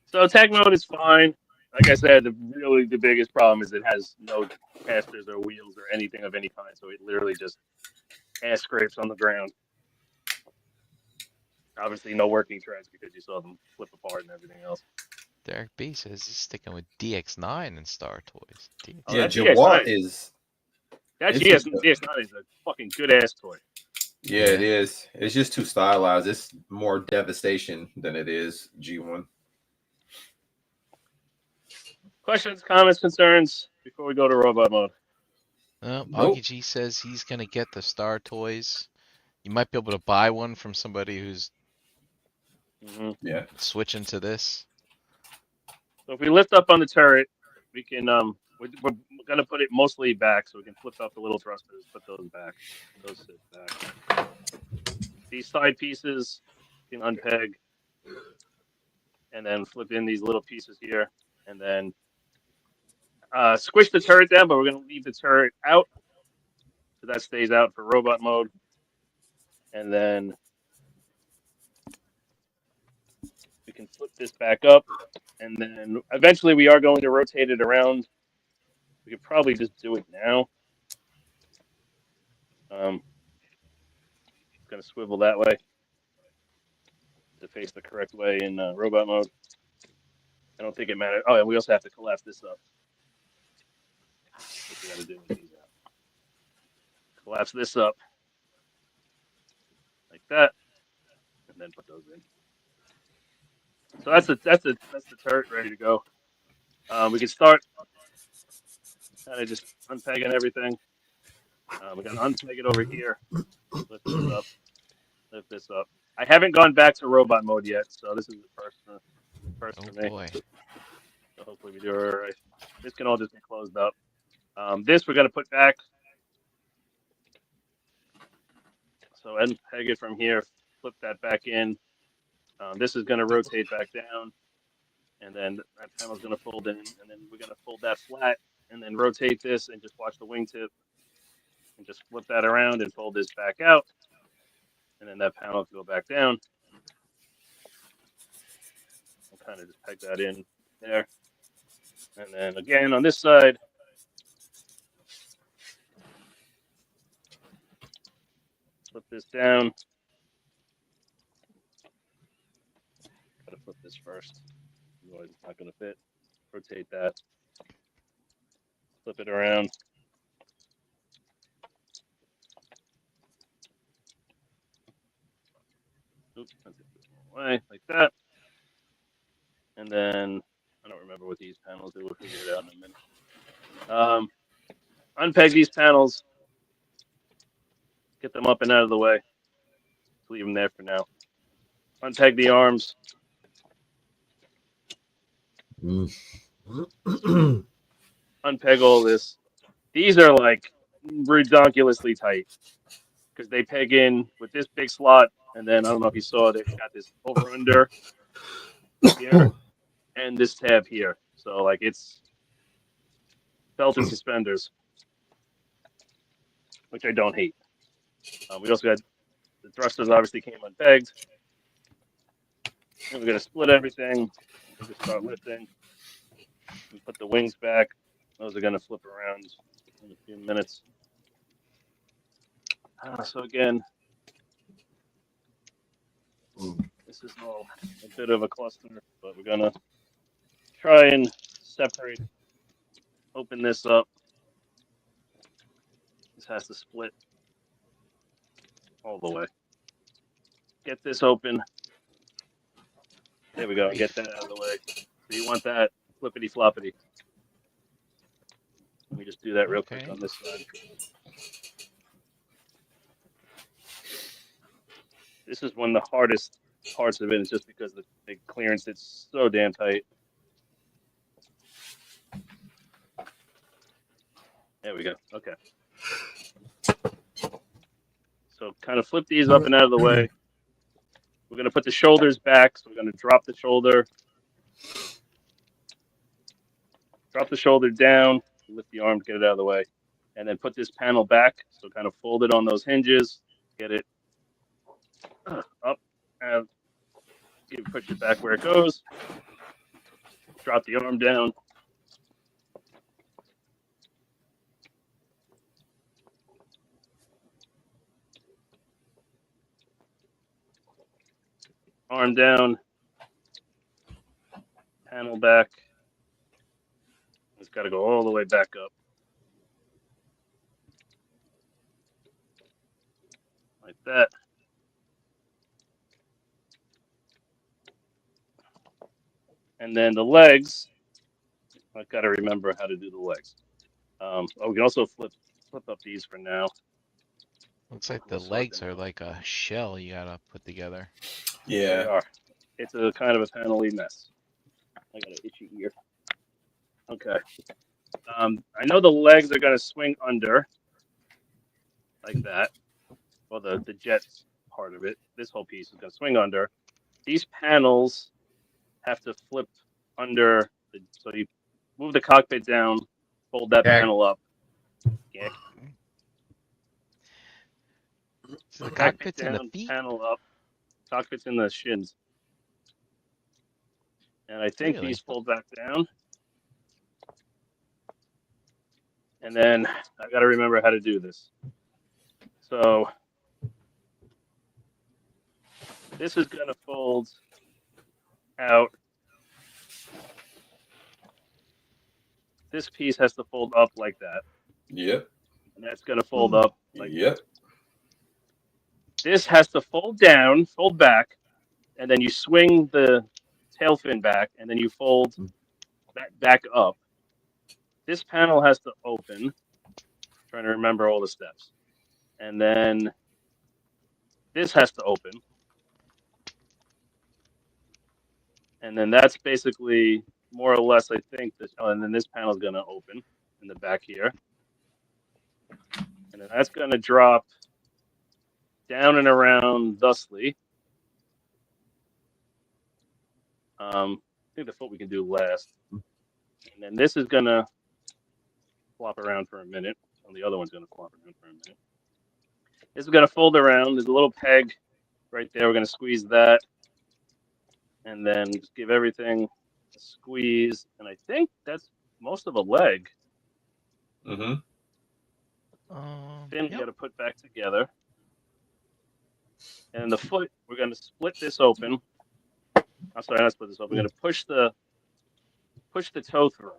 So tech mode is fine. Like I said, the biggest problem is it has no casters or wheels or anything of any kind. So it literally just ass scrapes on the ground. Obviously, no working treads because you saw them flip apart and everything else. Derek B says he's sticking with DX9 and Star Toys. Oh, Yeah, that Jawad GX9 is. That it's GX9 just is a fucking good ass toy. Yeah, it is. It's just too stylized. It's more devastation than it is G1. Questions, comments, concerns before we go to robot mode? Nope. Nope. Augie G says he's gonna get the Star Toys. You might be able to buy one from somebody who's Yeah. switching to this. So if we lift up on the turret, we can we're gonna put it mostly back so we can flip up the little thrusters, put those back. Those sit back. These side pieces you can unpeg and then flip in these little pieces here and then squish the turret down, but we're gonna leave the turret out. So that stays out for robot mode. And then we can flip this back up. And then eventually we are going to rotate it around. We could probably just do it now. It's going to swivel that way to face the correct way in robot mode. I don't think it matters. Oh, and we also have to collapse this up. What we got to do with these out. Collapse this up like that, and then put those in. So that's the turret ready to go. We can start kind of just unpegging everything. We got to unpeg it over here. Lift this up. Lift this up. I haven't gone back to robot mode yet, so this is the first for me. Boy. So hopefully we do it all right. This can all just be closed up. This we're going to put back. So unpeg it from here, flip that back in. This is going to rotate back down, and then that panel's going to fold in, and then we're going to fold that flat, and then rotate this, and just watch the wingtip, and just flip that around and fold this back out, and then that panel will go back down. I'll kind of just peg that in there, and then again on this side. Flip this down. Gotta flip this first. Otherwise it's not gonna fit. Rotate that. Flip it around. Oops, that's it the wrong way, like that. And then I don't remember what these panels do. We'll figure it out in a minute. Unpeg these panels. Get them up and out of the way. Just leave them there for now. Unpeg the arms. Unpeg all this. These are like redonkulously tight because they peg in with this big slot, and then I don't know if you saw they've got this over under here and this tab here. So like it's belt and suspenders, which I don't hate. We also got the thrusters obviously came unpegged. And we're gonna split everything. We'll just start lifting. We put the wings back. Those are gonna flip around in a few minutes. So again, This is all a bit of a cluster, but we're gonna try and separate, open this up. This has to split all the way. Get this open. There we go. Get that out of the way. So you want that flippity floppity. Let me just do that real quick Okay. on this side. This is one of the hardest parts of it, is just because the clearance, it's so damn tight. There we go. Okay. So kind of flip these up and out of the way. We're going to put the shoulders back. So we're going to drop the shoulder. Drop the shoulder down. Lift the arm to get it out of the way. And then put this panel back. So kind of fold it on those hinges. Get it up. And push it back where it goes. Drop the arm down. Arm down, panel back. It's got to go all the way back up. Like that. And then the legs, I've got to remember how to do the legs. We can also flip up these for now. Looks like the legs are like a shell you gotta put together. They Yeah. are. It's a kind of a panel-y mess. I got an itchy ear. Okay. I know the legs are going to swing under, like that. Well, the jets part of it, this whole piece is going to swing under. These panels have to flip under. So you move the cockpit down, fold that Okay. panel up. Yeah. So the cockpit's in the down, feet? panel up. Cockpit's in the shins. And I think Really? these fold back down. And then I got to remember how to do this. So this is going to fold out. This piece has to fold up like that. Yep. And that's going to fold up like Yep. that. This has to fold down, fold back, and then you swing the tail fin back, and then you fold that back up. This panel has to open. Trying to remember all the steps. And then this has to open. And then that's basically more or less, I think, and then this panel is going to open in the back here. And then that's going to drop down and around thusly. I think the foot we can do last. And then this is going to flop around for a minute. And the other one's going to flop around for a minute. This is going to fold around. There's a little peg right there. We're going to squeeze that. And then just give everything a squeeze. And I think that's most of a leg. Mm-hmm. Fin we Yep. got to put back together. And the foot, we're going to split this open. I'm sorry, not split this open. We're going to push the toe through.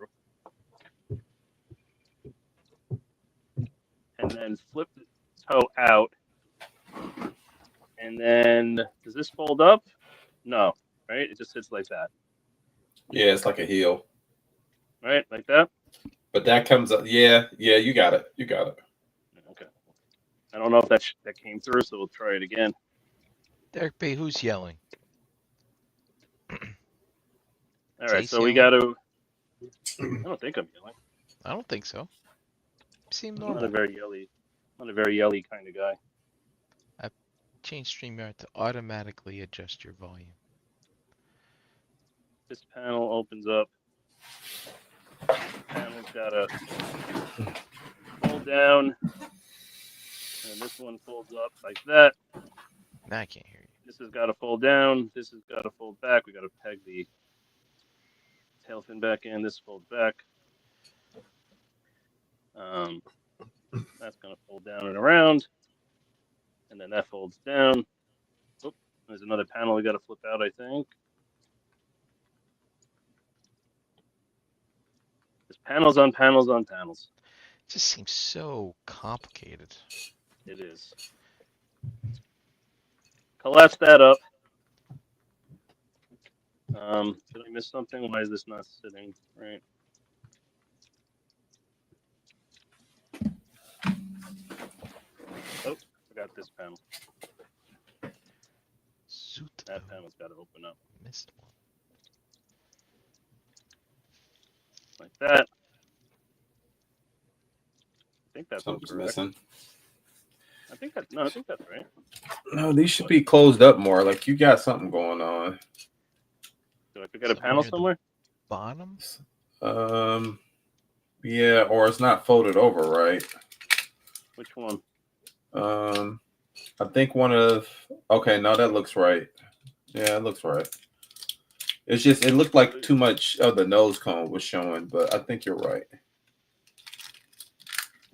And then flip the toe out. And then, does this fold up? No, right? It just sits like that. Yeah, it's like a heel. Right? Like that? But that comes up. Yeah, you got it. You got it. Okay. I don't know if that came through, so we'll try it again. Derek B, who's yelling? All right, Jace so we yelling? got to. I don't think I'm yelling. I don't think so. You seem I'm not a normal. very yelly kind of guy. Change StreamYard to automatically adjust your volume. This panel opens up. Panel's got to fold down. And this one folds up like that. Now I can't hear you. This has got to fold down. This has got to fold back. We got to peg the tail fin back in. This folds back. That's going to fold down and around. And then that folds down. Oop, There's another panel we got to flip out, I think. There's panels on panels on panels. It just seems so complicated. It is. Collapse that up. Did I miss something? Why is this not sitting right? Oh, forgot this panel. Zoot. That panel's got to open up Missed one. like that. I think that's Something's correct. missing. I think that's right. No, these should be closed up more. Like you got something going on. Do I forget a panel somewhere? Bottom? Yeah, or it's not folded over right. Which one? I think one of. Okay, no, that looks right. Yeah, it looks right. It's just it looked like too much of the nose cone was showing, but I think you're right.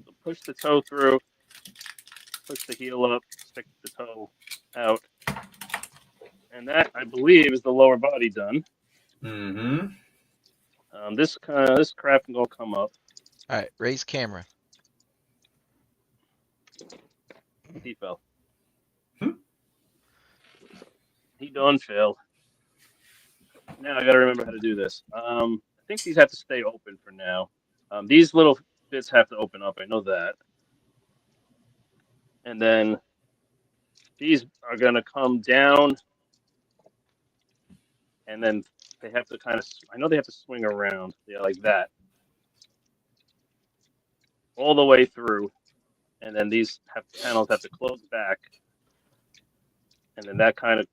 So push the toe through. Push the heel up. Stick the toe out. And that, I believe, is the lower body done. Mm-hmm. This crap can all come up. All right, raise camera. He fell. Hmm. He done failed. Now I got to remember how to do this. I think these have to stay open for now. These little bits have to open up. I know that. And then these are going to come down. And then they have to kind of, I know they have to swing around. Yeah, like that. All the way through. And then these panels have to close back. And then that kind of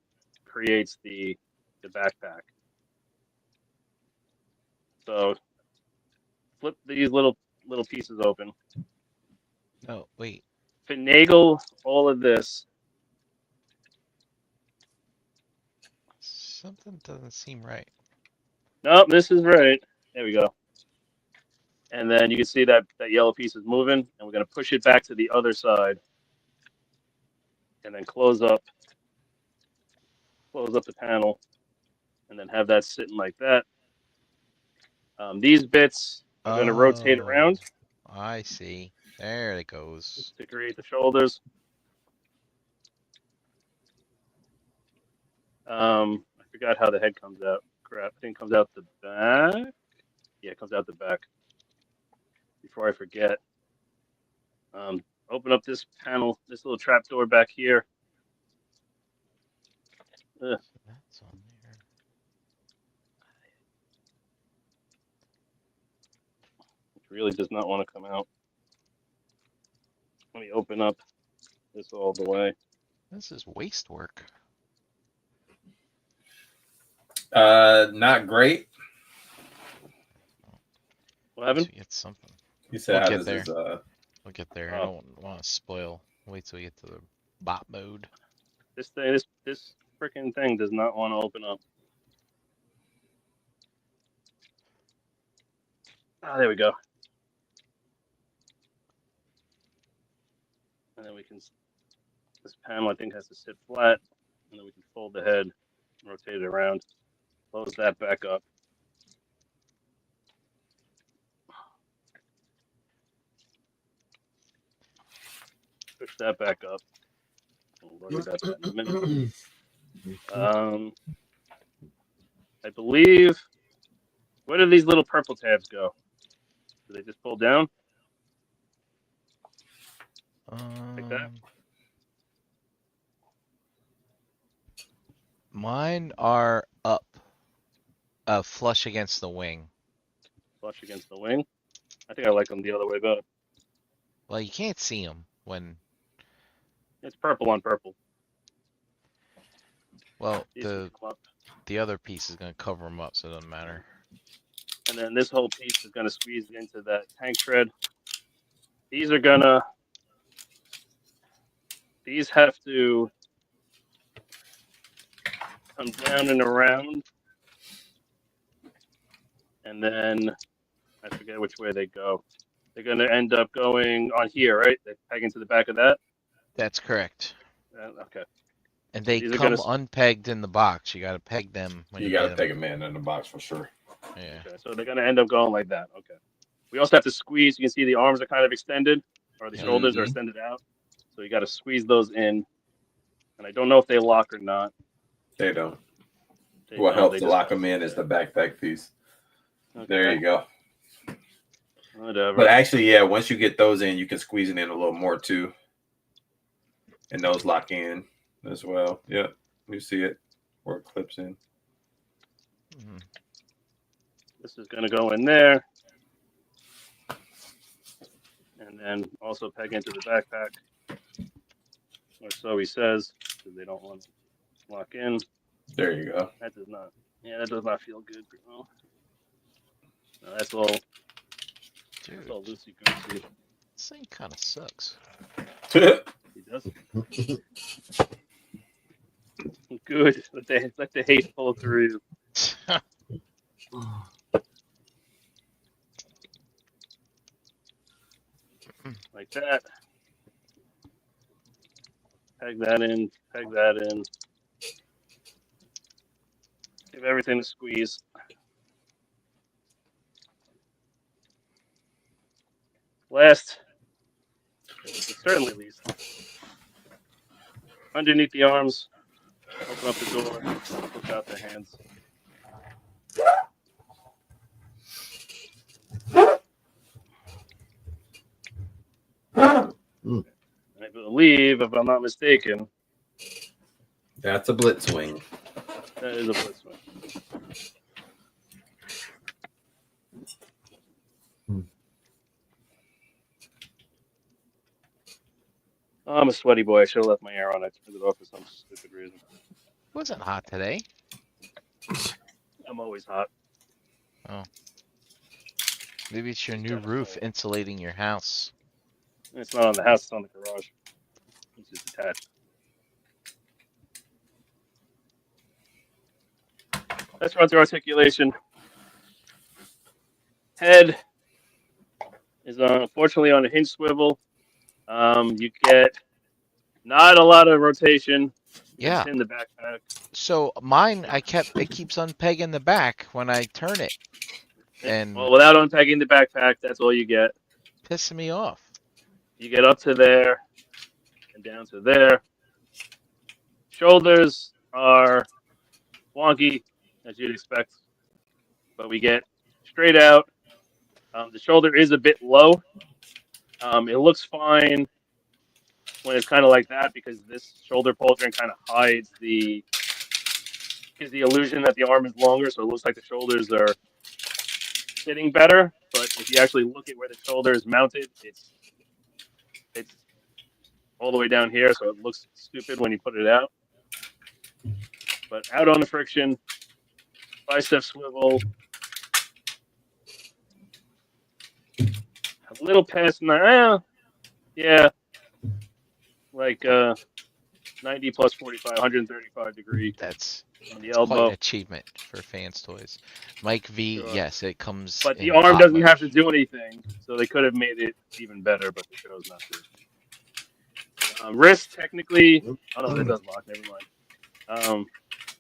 creates the backpack. So flip these little pieces open. No, wait. Finagle all of this. Something doesn't seem right. Nope, this is right. There we go. And then you can see that yellow piece is moving, and we're going to push it back to the other side. And then close up the panel, and then have that sitting like that. These bits are going to rotate around. I see. There it goes. To create the shoulders. I forgot how the head comes out. Crap, I think it comes out the back. Yeah, it comes out the back. Before I forget. Open up this panel, this little trap door back here. Ugh. That's on there. It really does not want to come out. Let me open up this all the way. This is waste work. Not great. What happened? So you get something. You said We'll how get this there. is We'll get there. I don't want to spoil. Wait till we get to the bot mode. This freaking thing does not want to open up. Ah, there we go. And then we can, this panel I think has to sit flat, and then we can fold the head, rotate it around, close that back up. Push that back up. We'll run that in a minute. I believe, where do these little purple tabs go? Do they just pull down? Like that? Mine are up, flush against the wing. Flush against the wing? I think I like them the other way better. Well, you can't see them when. It's purple on purple. Well, These can come up. the other piece is gonna cover them up, so it doesn't matter. And then this whole piece is gonna squeeze into that tank tread. These are gonna. These have to come down and around. And then I forget which way they go. They're going to end up going on here, right? They peg into the back of that? That's correct. Okay. And they These are come gonna- unpegged in the box. You got to peg them when You you got to get take them. a man in the box for sure. Yeah. Okay, so they're gonna end up going like that. Okay. We also have to squeeze. You can see the arms are kind of extended, or the Yeah. shoulders are Mhm. extended out. So you got to squeeze those in. And I don't know if they lock or not. They don't. They What don't, helps they to just lock kinda them in sit is the backpack piece. there. There Okay, you go. whatever. But actually, yeah, once you get those in, you can squeeze it in a little more too. And those lock in as well. Yep. You see it where it clips in. Mhm. This is gonna go in there, and then also peg into the backpack, or so he says, because they don't want to lock in. There you go. That does not. Yeah, that does not feel good, bro. No, that's all. Dude, That's all loosey goosey. this thing kind of sucks. He does. Good. Let the hate pull through. Like that. Peg that in. Peg that in. Give everything a squeeze. Last, but certainly least, underneath the arms, open up the door, push out the hands. I believe, if I'm not mistaken, That's a blitz wing. that is a blitz wing. Oh, I'm a sweaty boy. I should have left my air on. I turned it off for some stupid reason. Wasn't hot today. I'm always hot. Maybe it's your new Gotta roof fall. insulating your house. It's not on the house. It's on the garage. It's just attached. Let's run through articulation. Head is unfortunately on a hinge swivel. You get not a lot of rotation. Yeah. It's in the backpack. So mine, it keeps unpegging the back when I turn it, and Well, without unpacking the backpack, that's all you get. pissing me off. You get up to there and down to there. Shoulders are wonky, as you'd expect, but we get straight out. The shoulder is a bit low. It looks fine when it's kind of like that because this shoulder pauldron kind of hides the illusion that the arm is longer, so it looks like the shoulders are sitting better. But if you actually look at where the shoulder is mounted, it's all the way down here, so it looks stupid when you put it out. But out on the friction, bicep swivel, a little past yeah, like 90 plus 45, 135 degree That's on the quite an elbow. achievement for Fans Toys. Mike V, Sure. yes, it comes. But the in arm doesn't have to toddlers. do anything, so they could have made it even better, but they chose not to. Wrist, technically, oh no, that does lock, never mind.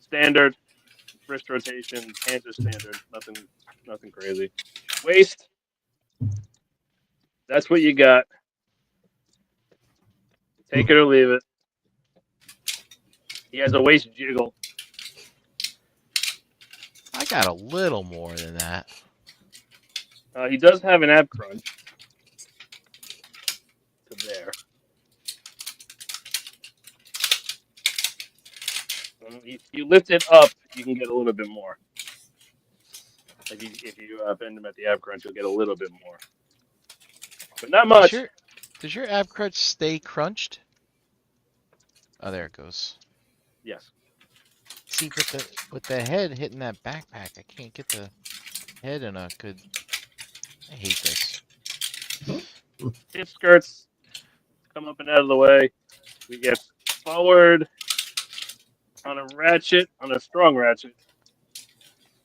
Standard, wrist rotation, hands are standard, nothing crazy. Waist, that's what you got. Take it or leave it. He has a waist jiggle. I got a little more than that. He does have an ab crunch to there. If you lift it up, you can get a little bit more. If you bend him at the ab crunch, you'll get a little bit more, but not much. Does your ab crunch stay crunched? Oh, there it goes. Yes. See, with the head hitting that backpack, I can't get the head in a good. I hate this. Hip skirts come up and out of the way. We get forward on a ratchet, on a strong ratchet.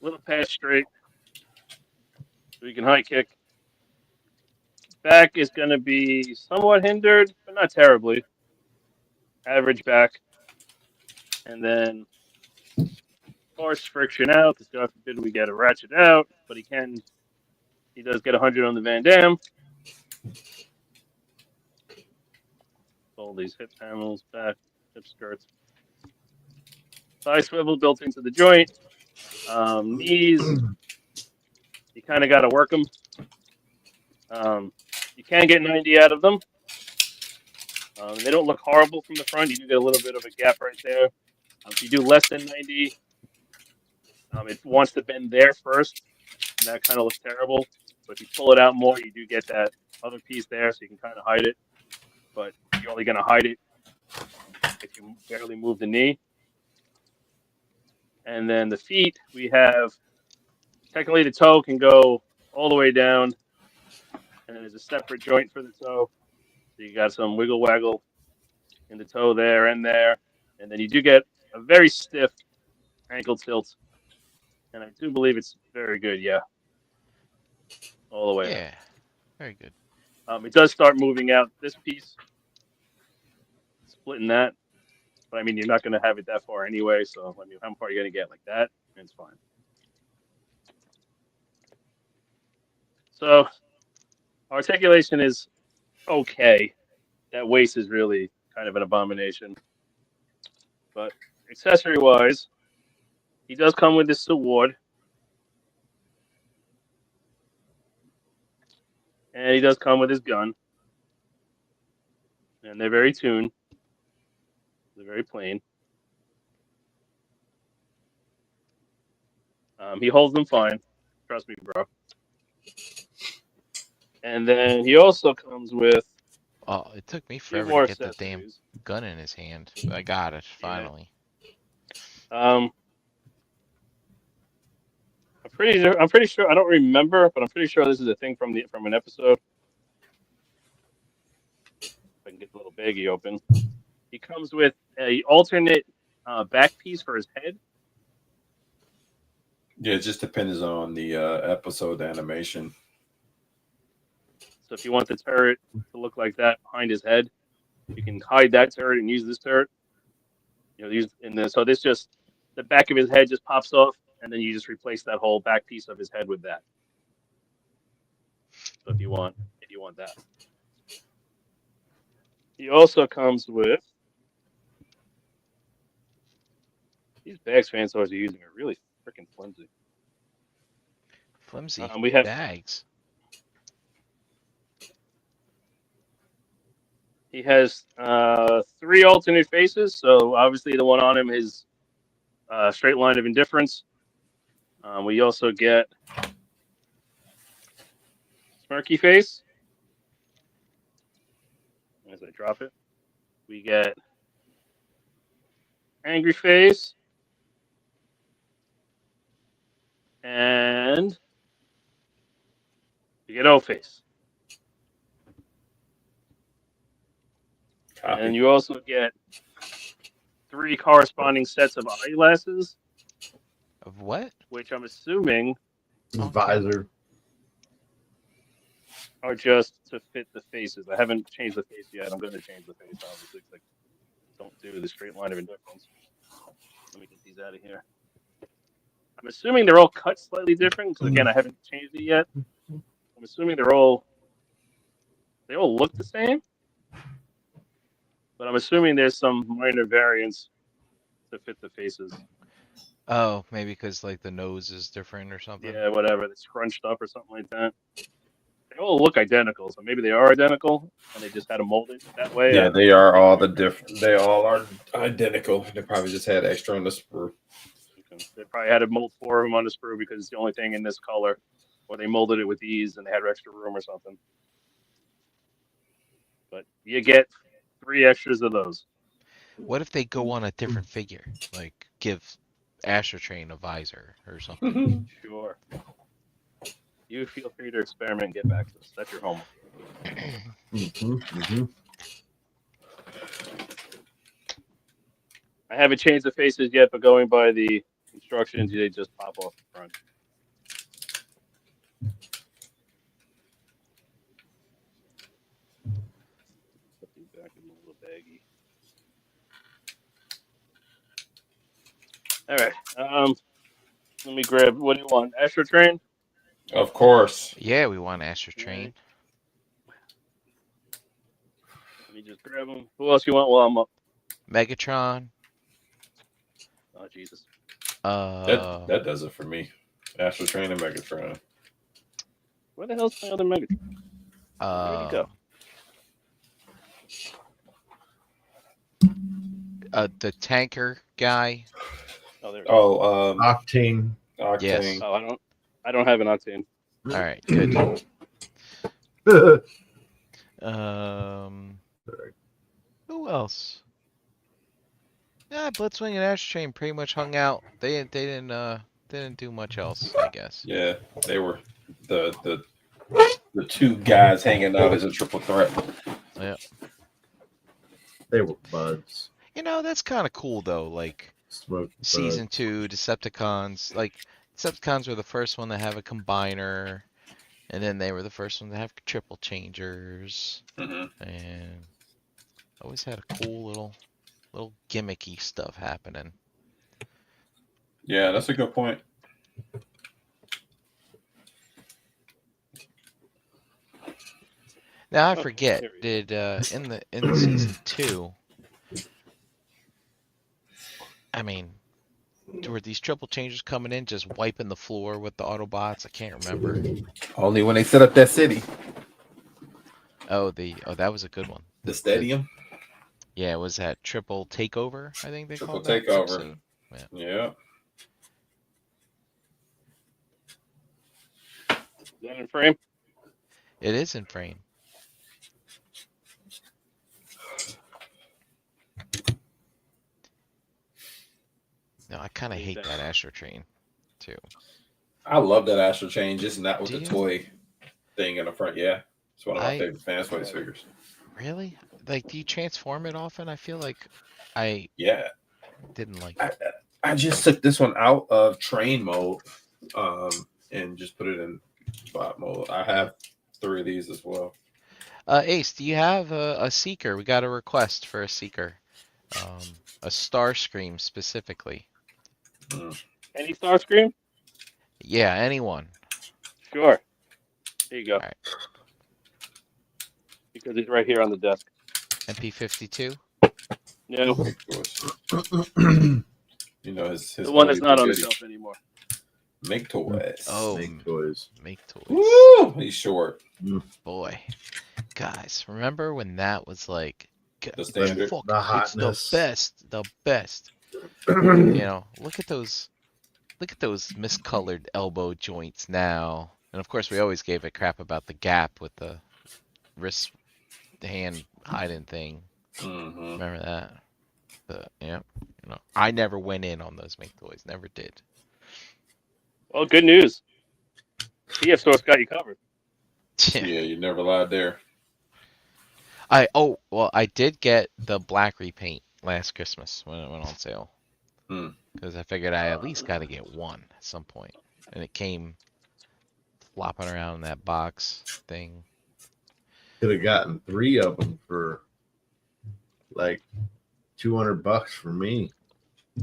Little pass straight. So we can high kick. Back is going to be somewhat hindered, but not terribly. Average back. and then force friction out, because God forbid we get a ratchet out, but he does get 100 on the Van Dam. All these hip panels, back, hip skirts. Thigh swivel built into the joint. Knees, you kind of got to work them. You can get 90 out of them. They don't look horrible from the front. You do get a little bit of a gap right there. If you do less than 90, it wants to bend there first, and that kind of looks terrible. But if you pull it out more, you do get that other piece there, so you can kind of hide it. But you're only going to hide it if you barely move the knee. And then the feet, we have, technically the toe can go all the way down, and then there's a separate joint for the toe. So you got some wiggle waggle in the toe there and there. And then you do get a very stiff ankle tilt. And I do believe it's very good, yeah. All the way up. Yeah, very good. It does start moving out this piece, splitting that. But I mean, you're not going to have it that far anyway. So I mean, how far are you going to get like that? It's fine. So articulation is okay. That waist is really kind of an abomination. But accessory wise, he does come with this sword. And he does come with his gun. And they're very tuned. They're very plain. He holds them fine. Trust me, bro. And then he also comes with Oh, it took me a few forever more to get the damn accessories. gun in his hand. I got it, finally. I'm pretty sure, I don't remember, but I'm pretty sure this is a thing from an episode. If I can get the little baggie open. He comes with a alternate back piece for his head. Yeah, it just depends on the episode animation. So if you want the turret to look like that behind his head, you can hide that turret and use this turret. So this just, the back of his head just pops off, and then you just replace that whole back piece of his head with that. So if you want that. He also comes with, these bags fan stores are using are really freaking flimsy. Flimsy We have bags. He has 3 alternate faces. So obviously the one on him is straight line of indifference. We also get smirky face. As I drop it, we get angry face, and we get O face. Copy. And you also get 3 corresponding sets of eyeglasses, Of what? which I'm assuming Visor. are just to fit the faces. I haven't changed the face yet. I'm going to change the face, obviously, because I don't do the straight line of indifference. Let me get these out of here. I'm assuming they're all cut slightly different, because again, I haven't changed it yet. I'm assuming they all look the same, but I'm assuming there's some minor variance to fit the faces. Oh, maybe because like the nose is different or something. Yeah, whatever. It's crunched up or something like that. They all look identical, so maybe they are identical, and they just had to mold it that way. Yeah, they are all the different. They all are identical. They probably just had extra on the sprue. They probably had to mold 4 of them on the sprue because it's the only thing in this color, or they molded it with these and they had extra room or something. But you get 3 extras of those. What if they go on a different figure? Like give Astrotrain a visor or something. Sure. You feel free to experiment and get back to us. That's your homework. I haven't changed the faces yet, but going by the instructions, they just pop off the front. Put these back in the little baggie. All right. Let me grab. What do you want? Astro Train. Of course. Yeah, we want Astro All Train. right. Let me just grab them. Who else you want while I'm up? Megatron. Oh Jesus. That does it for me. Astro Train and Megatron. Where the hell's my other Megatron? Where'd he go? The tanker guy. Oh, there. Oh, Octane. Octane. Yes. Oh, I don't have an Octane. All right, good. Who else? Yeah, Blitzwing and Astro Train pretty much hung out. They didn't do much else, I guess. Yeah, they were the two guys hanging out as a triple threat. Yeah. They were buds. You know, that's kind of cool though. Like Smoke season 2, Decepticons. Like Decepticons were the first one to have a combiner, and then they were the first one to have triple changers, and always had a cool little gimmicky stuff happening. Yeah, that's a good point. Now I Okay, forget, there did in the season 2, I mean, were these triple changers coming in just wiping the floor with the Autobots? I can't remember. Only when they set up that city, Oh, that was a good one. the stadium. Yeah, was that triple takeover? I think they Triple called that takeover. episode. Yeah. Is that in frame? It is in frame. No, I kind of hate that Astro Train, too. I love that Astro Chain, just not with Do the you? toy thing in the front. Yeah, it's one of my I- favorite Fans Toys figures. Really? Like, do you transform it often? I feel like I Yeah, didn't like it. I just took this one out of train mode, and just put it in bot mode. I have 3 of these as well. Ace, do you have a Seeker? We got a request for a Seeker. A Starscream specifically. Any Starscream? Yeah, anyone. Sure. Here you go. All right. Because he's right here on the desk. MP52? No, Of course. You know his the one that's not on the goodie. shelf anymore. Make toys. Oh, Make toys. make toys. Woo! He's short. Boy. Guys, remember when that was like The standard. fuck, The it's hotness. the best. You know, look at those miscolored elbow joints now. And of course we always gave it crap about the gap with the wrist hand hiding thing. Mm-hmm. Remember that? But yeah, you know, I never went in on those make toys, never did. Well, good news. TF Source got you covered. Yeah, you never lied there. I did get the black repaint last Christmas when it went on sale. Because I figured I at least got to get one at some point, and it came flopping around in that box thing. Could have gotten 3 of them for like $200 for me.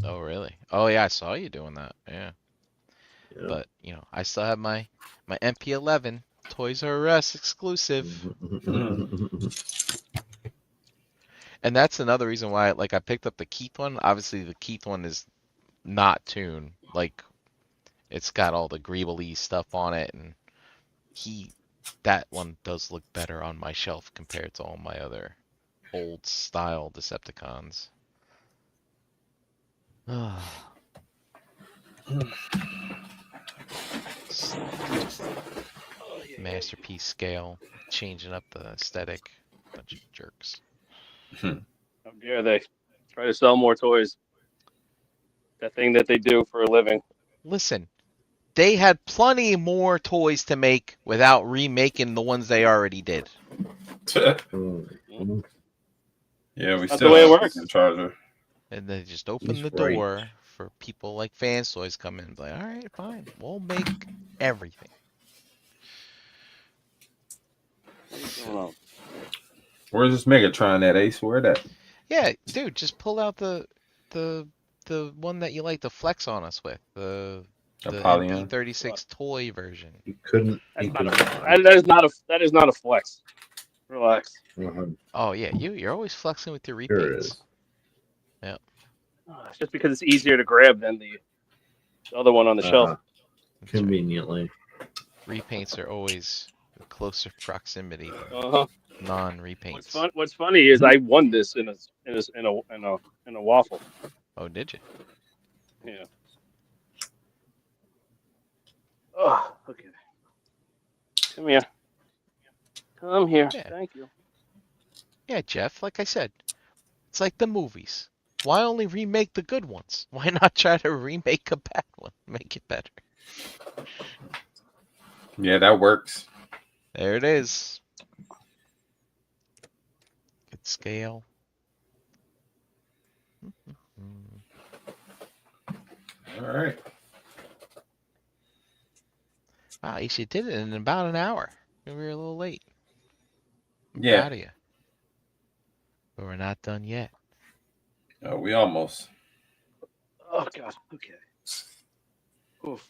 Oh really? Oh yeah, I saw you doing that. Yeah. Yeah. But you know, I still have my MP11 Toys R Us exclusive. And that's another reason why, like, I picked up the Keith one. Obviously, the Keith one is not tuned. Like, it's got all the Greeble stuff on it, and that one does look better on my shelf compared to all my other old style Decepticons. Masterpiece scale, changing up the aesthetic. Bunch of jerks. How dare they try to sell more toys? That thing that they do for a living. Listen, they had plenty more toys to make without remaking the ones they already did. Yeah, we That's still the way it have works. the charger. And they just opened He's the right. door for people like Fans Toys come in and be like, all right, fine, we'll make everything. What's going on? Where's this Megatron at, Ace? Where that? Yeah, dude, just pull out the the one that you like to flex on us with, the Apollyon. MP36 toy version. You couldn't. That's You not a, couldn't that is not a flex. Relax. Oh yeah, you're always flexing with your Sure it repaints. is. It's just because it's easier to grab than the other one on the shelf. That's right. Conveniently. Repaints are always a closer proximity than Uh-huh. non-repaints. What's funny is I won this in a waffle. Oh, did you? Yeah. Oh, okay. Come here. Come here. Yeah. Thank you. Yeah, Jeff. Like I said, it's like the movies. Why only remake the good ones? Why not try to remake a bad one? Make it better. Yeah, that works. There it is. Good scale. All right. Wow, you did it in about an hour. We were a little late. Yeah. Proud of you. But we're not done yet. We almost. Oh God. Okay. Oof.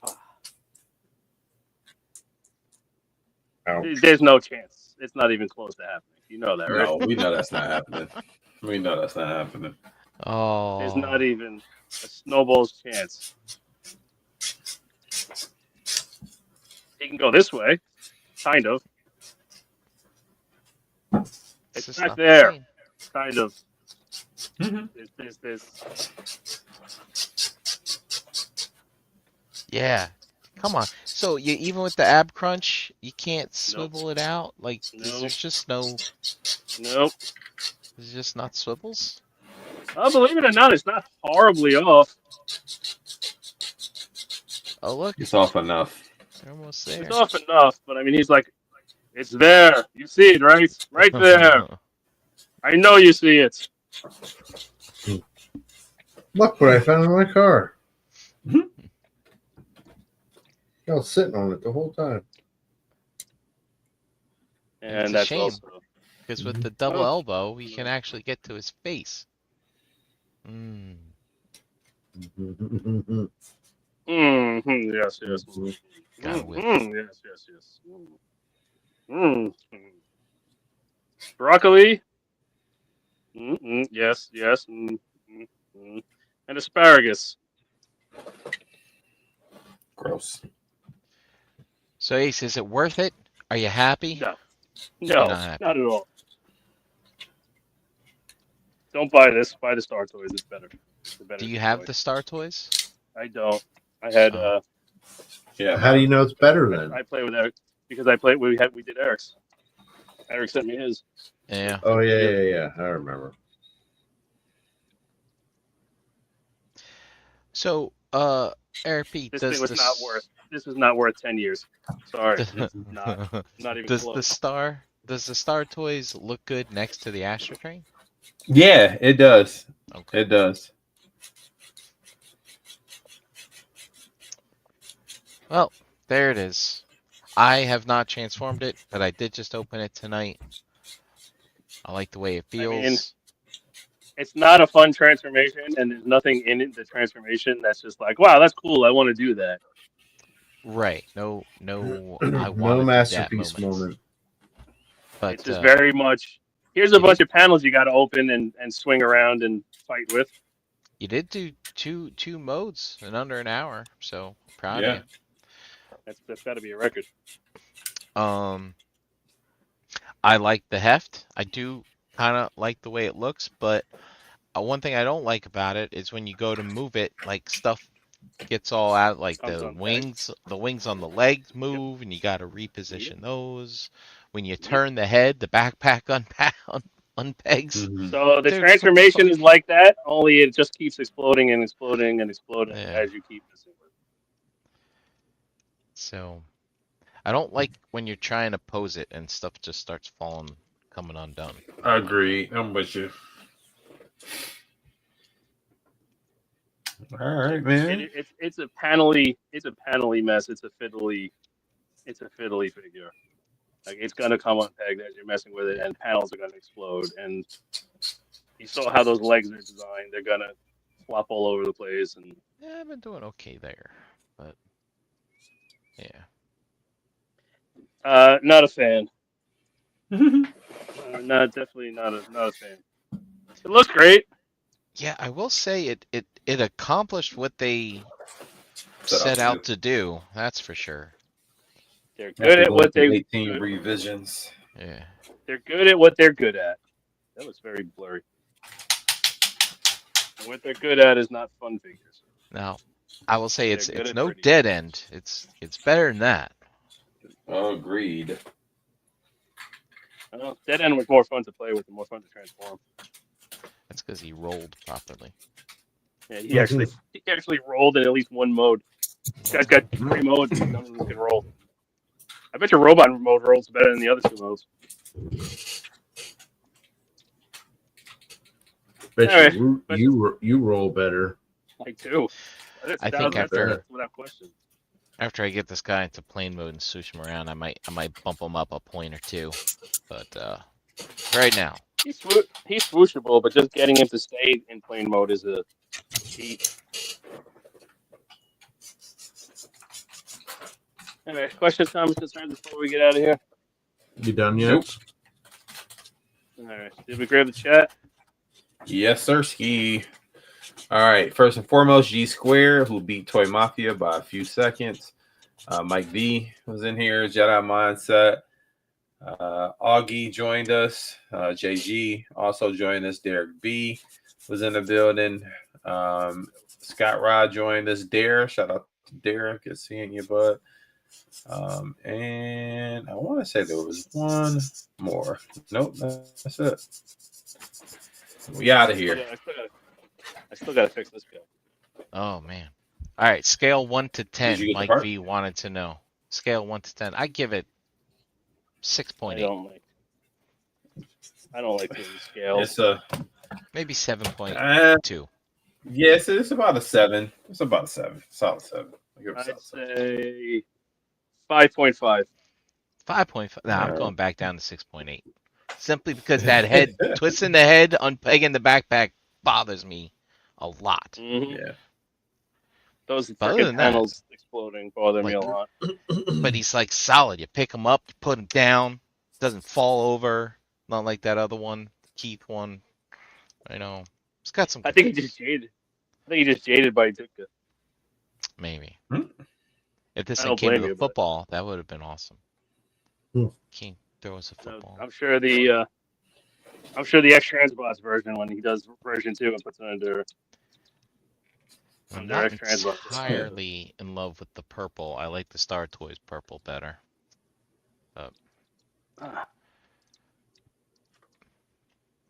There's no chance. It's not even close to happening. You know that, right? No, we know that's not happening. We know that's not happening. Oh. There's not even a snowball's chance. He can go this way, kind of. It's It's just back not the there, same. kind of. Mhm. There's. Yeah. Come on. So you even with the ab crunch, you can't swivel it out? Like Nope. there's just no Nope. there's just not swivels? Oh, believe it or not, it's not horribly off. Oh look, It's off enough. they're almost there. It's off enough, but I mean, he's like, it's there. You see it, right? Right there. I know you see it. Look what I found in my car. Mhm. I was sitting on it the whole time. And It's a that's shame. also. Because with the double Oh. elbow, you can actually get to his face. Mm. Mm-hmm, yes. Gotta whip. Yes. Mm. Broccoli. Yes. And asparagus. Gross. So Ace, is it worth it? Are you happy? No, You're not happy. not at all. Don't buy this. Buy the Star Toys. It's better. It's a better Do you toy. have the Star Toys? I don't. I had. Oh. Yeah. How do you know it's better then? I play with Eric because I played. We did Eric's. Eric sent me his. Yeah. Oh yeah. I remember. So, Eric P, This does thing was the not worth. This was not worth 10 years. Sorry, it's not even does close. the Star Toys look good next to the Astro Train? Yeah, it does. Okay. It does. Well, there it is. I have not transformed it, but I did just open it tonight. I like the way it feels. mean, it's not a fun transformation, and there's nothing in it, the transformation that's just like, wow, that's cool. I want to do that. Right. No, I No want to masterpiece do that moment. moment. But It's just very much. Here's a bunch of panels you got to open and swing around and fight with. you did do two modes in under an hour, so proud Yeah. of That's got to be a record. you. I like the heft. I do kind of like the way it looks, but one thing I don't like about it is when you go to move it, like stuff gets all out, like Comes the unpegged. wings on the legs move, and you got to reposition those. When you turn the head, the backpack unpegs. Mhm. So the Dude, transformation fuck. is like that, only it just keeps exploding and exploding and exploding Yeah. as you keep missing with. So I don't like when you're trying to pose it and stuff just starts coming undone. I agree. I'm with you. All right, man. It's a panely mess. It's a fiddly figure. Like it's gonna come unpegged as you're messing with it, and panels are gonna explode. And you saw how those legs are designed; they're gonna flop all over the place, and Yeah, I've been doing okay there, but yeah. not a fan. Definitely not a fan. It looks great. Yeah, I will say it accomplished what they Set set out to do. That's for sure. They're good After at going what through they 18 revisions. Yeah. they're good at what they're good at. That was very blurry. And what they're good at is not fun figures. Now, I will say They're it's good at no pretty. dead end. It's better than that. Agreed. Well, Dead End was more fun to play with and more fun to transform. That's because he rolled properly. Yeah, he actually rolled in at least one mode. This guy's got 3 modes and none of them can roll. I bet your robot mode rolls better than the other 2 modes. Bet Alright, you roll better. Like 2. I think That's without question. After I get this guy into plane mode and swoosh him around, I might bump him up a point or 2. But right now, He's swooshable, but just getting him to stay in plane mode is a key. Anyway, questions, comments, concerns before we get out of here? You done yet? Nope. Alright, did we grab the chat? Yes, sir, ski. All right. First and foremost, G Square, who beat Toy Mafia by a few seconds. Mike V was in here. Jedi Mindset. Augie joined us. JG also joined us. Derek B was in the building. Scott Rod joined us. Dare, shout out to Derek. Good seeing you, bud. And I want to say there was one more. Nope, that's it. We out of here. I still gotta fix this guy. oh man. All right, scale 1 to 10. you get the Mike part? V wanted to know. Scale 1 to 10. I give it 6.8. I don't like doing scales. It's a Maybe 7.2. yes, it's about a 7. It's about a 7. Solid 7. I'll give it a I'd solid 7. say 5.5. 5.5. Nah, I'm Yeah. going back down to 6.8. Simply because that head, twisting the head, unpegging the backpack bothers me a lot. Mm-hmm. Yeah. Those Other freaking than that, panels exploding bother me a like- lot. But he's like solid. You pick him up, you put him down, doesn't fall over. Not like that other one, Keith one. I know. It's got some. I think he just jaded. By Dutka. Maybe. Hmm? If this I thing don't came blame to you, the but- football, that would have been awesome. Hmm. King throws a football. I'm sure the X Transbots version when he does version 2 and puts it under. I'm Under not X Transbots. entirely in love with the purple. I like the Star Toys purple better.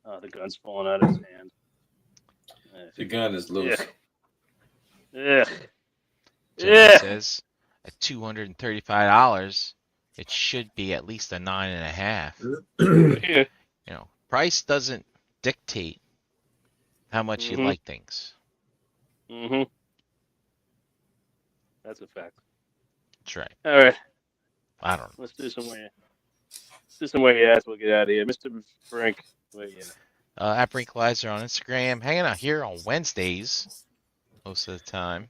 Oh, the gun's falling out of his hand. The gun is loose. Yeah. Jimmy Yeah. says at $235, it should be at least a 9.5. Yeah. You know, price doesn't dictate how much you Mhm. like things. Mm-hmm. That's a fact. That's right. All right. I don't know. Let's do some way. We'll get out of here. Mr. Frank, wait, yeah. At Brinklizer on Instagram, hanging out here on Wednesdays most of the time.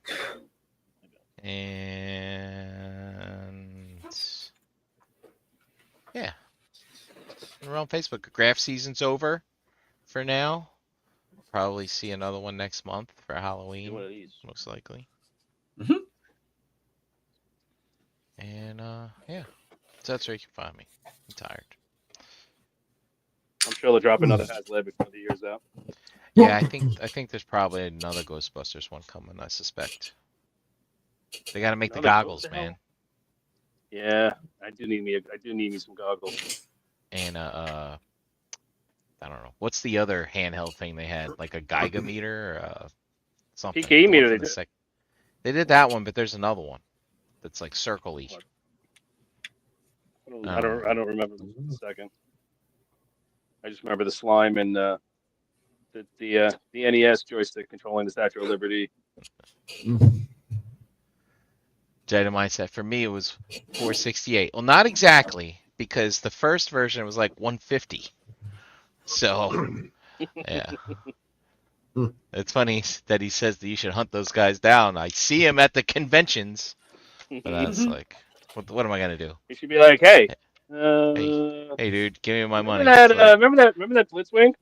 And yeah, we're on Facebook. Graph season's over for now. Probably see another one next month for Do Halloween, one of these. most likely. Mhm. And yeah, so that's where you can find me. I'm tired. I'm sure they'll drop another HasLab before the year's out. Yeah, I think there's probably another Ghostbusters one coming. I suspect. They got to make the Another goggles, Ghost man. Yeah, I do need me some goggles. And I don't know. What's the other handheld thing they had? Like a Geiger meter or something. PKE The one meter from they the did. They did that one, but there's another one that's like circle-y. What? I don't remember the second. I just remember the slime and the NES joystick controlling the Statue of Liberty. Jedi Mindset. For me, it was 468. Well, not exactly, because the first version was like 150. So, yeah. It's funny that he says that you should hunt those guys down. I see him at the conventions, but that's like, what am I gonna do? You should be like, hey, Hey, dude, give me my money. remember that? It's like, Remember that Blitzwing?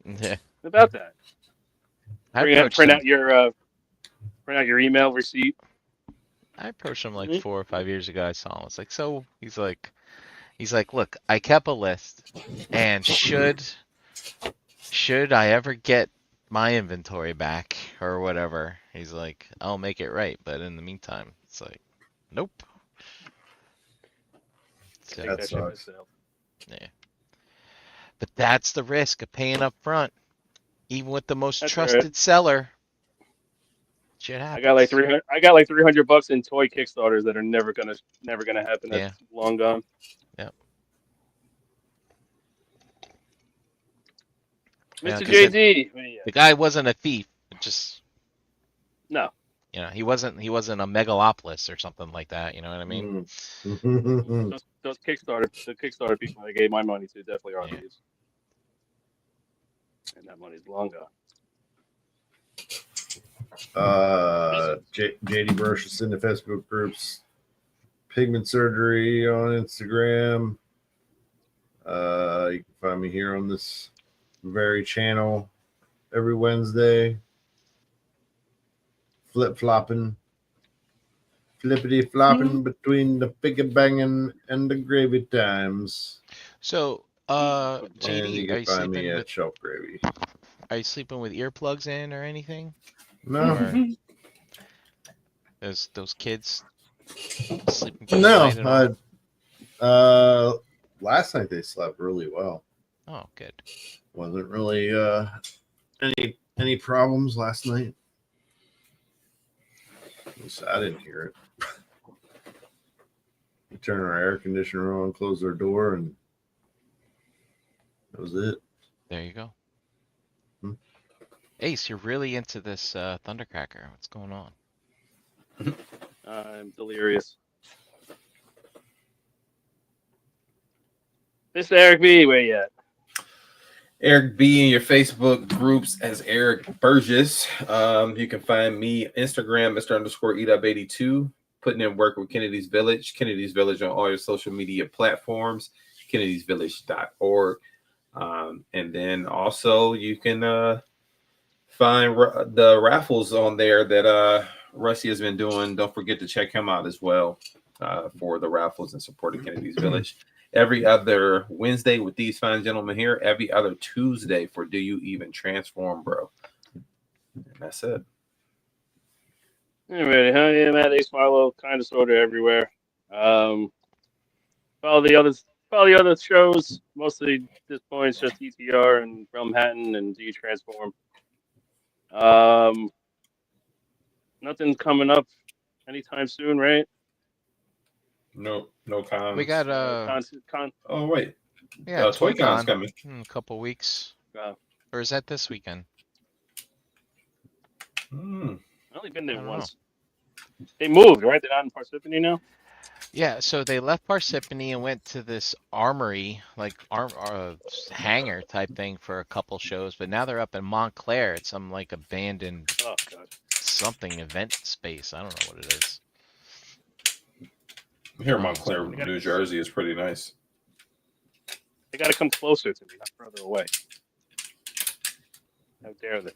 yeah. About that. I approached Print him. out your email receipt. I approached him like Mhm. 4 or 5 years ago. I saw him. It's like, so he's like, look, I kept a list, and should I ever get my inventory back or whatever, he's like, I'll make it right. But in the meantime, it's like, nope. So, Take That that shit sucks. myself. yeah. But that's the risk of paying up front, even with the most That's all right. trusted seller. Shit happens. I got like $300 in toy Kickstarters that are never gonna happen. That's long gone. Yep. Mr. 'Cause JD. the guy wasn't a thief. Just, No. you know, he wasn't a megalopolis or something like that. You know what I mean? Those Kickstarter people I gave my money to definitely are Yeah. thieves. And that money's long gone. JD Burgess in the Facebook groups, Pigment Surgery on Instagram. You can find me here on this very channel every Wednesday. Flip-flopping, flippity-flopping between the figure banging and the gravy times. So, And JD, you are can you find me sleeping at with Shelf Gravy. earplugs in or anything? No, Or those kids sleeping through the night at all? no. Last night they slept really well. Oh, good. Wasn't really any problems last night. At least I didn't hear it. We turned our air conditioner on, closed our door, and that was it. There you go. Hmm. Ace, you're really into this Thundercracker. What's going on? I'm delirious. Mr. Eric B, where you at? Eric B in your Facebook groups as Eric Burgess. You can find me Instagram, Mr_E.82, putting in work with Kennedy's Village on all your social media platforms, kennedysvillage.org. And then also you can find the raffles on there that Rusty has been doing. Don't forget to check him out as well for the raffles and supporting Kennedy's Village. Every other Wednesday with these fine gentlemen here. Every other Tuesday for Do You Even Transform, Bro? And that's it. Alrighty, huh? Yeah, Matt Ace Marlowe, kind of sort of everywhere. Follow the other shows. Mostly at this point, it's just ETR and Realm Hatton and Do You Transform. Nothing coming up anytime soon, right? No cons. We got Oh wait, yeah, Toy Con's coming. in a couple weeks. Uh, Or is that this weekend? I've only been I there don't once. They moved, right? They're not in Parsippany now. Yeah, so they left Parsippany and went to this armory, like hangar type thing for a couple shows, but now they're up in Montclair. It's some like abandoned Oh god. something event space. I don't know what it is. Here in Montclair, New Jersey is pretty nice. They got to come closer to me, not further away. How dare they?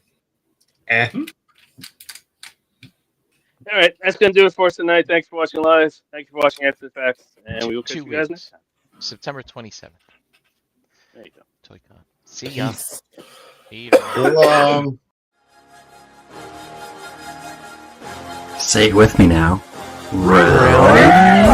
All right, that's going to do it for us tonight. Thanks for watching live. Thank you for watching After the Facts. And we will catch 2 you guys weeks. next time. September 27th. There you go. ToyCon. See ya. Say it with me now. Round.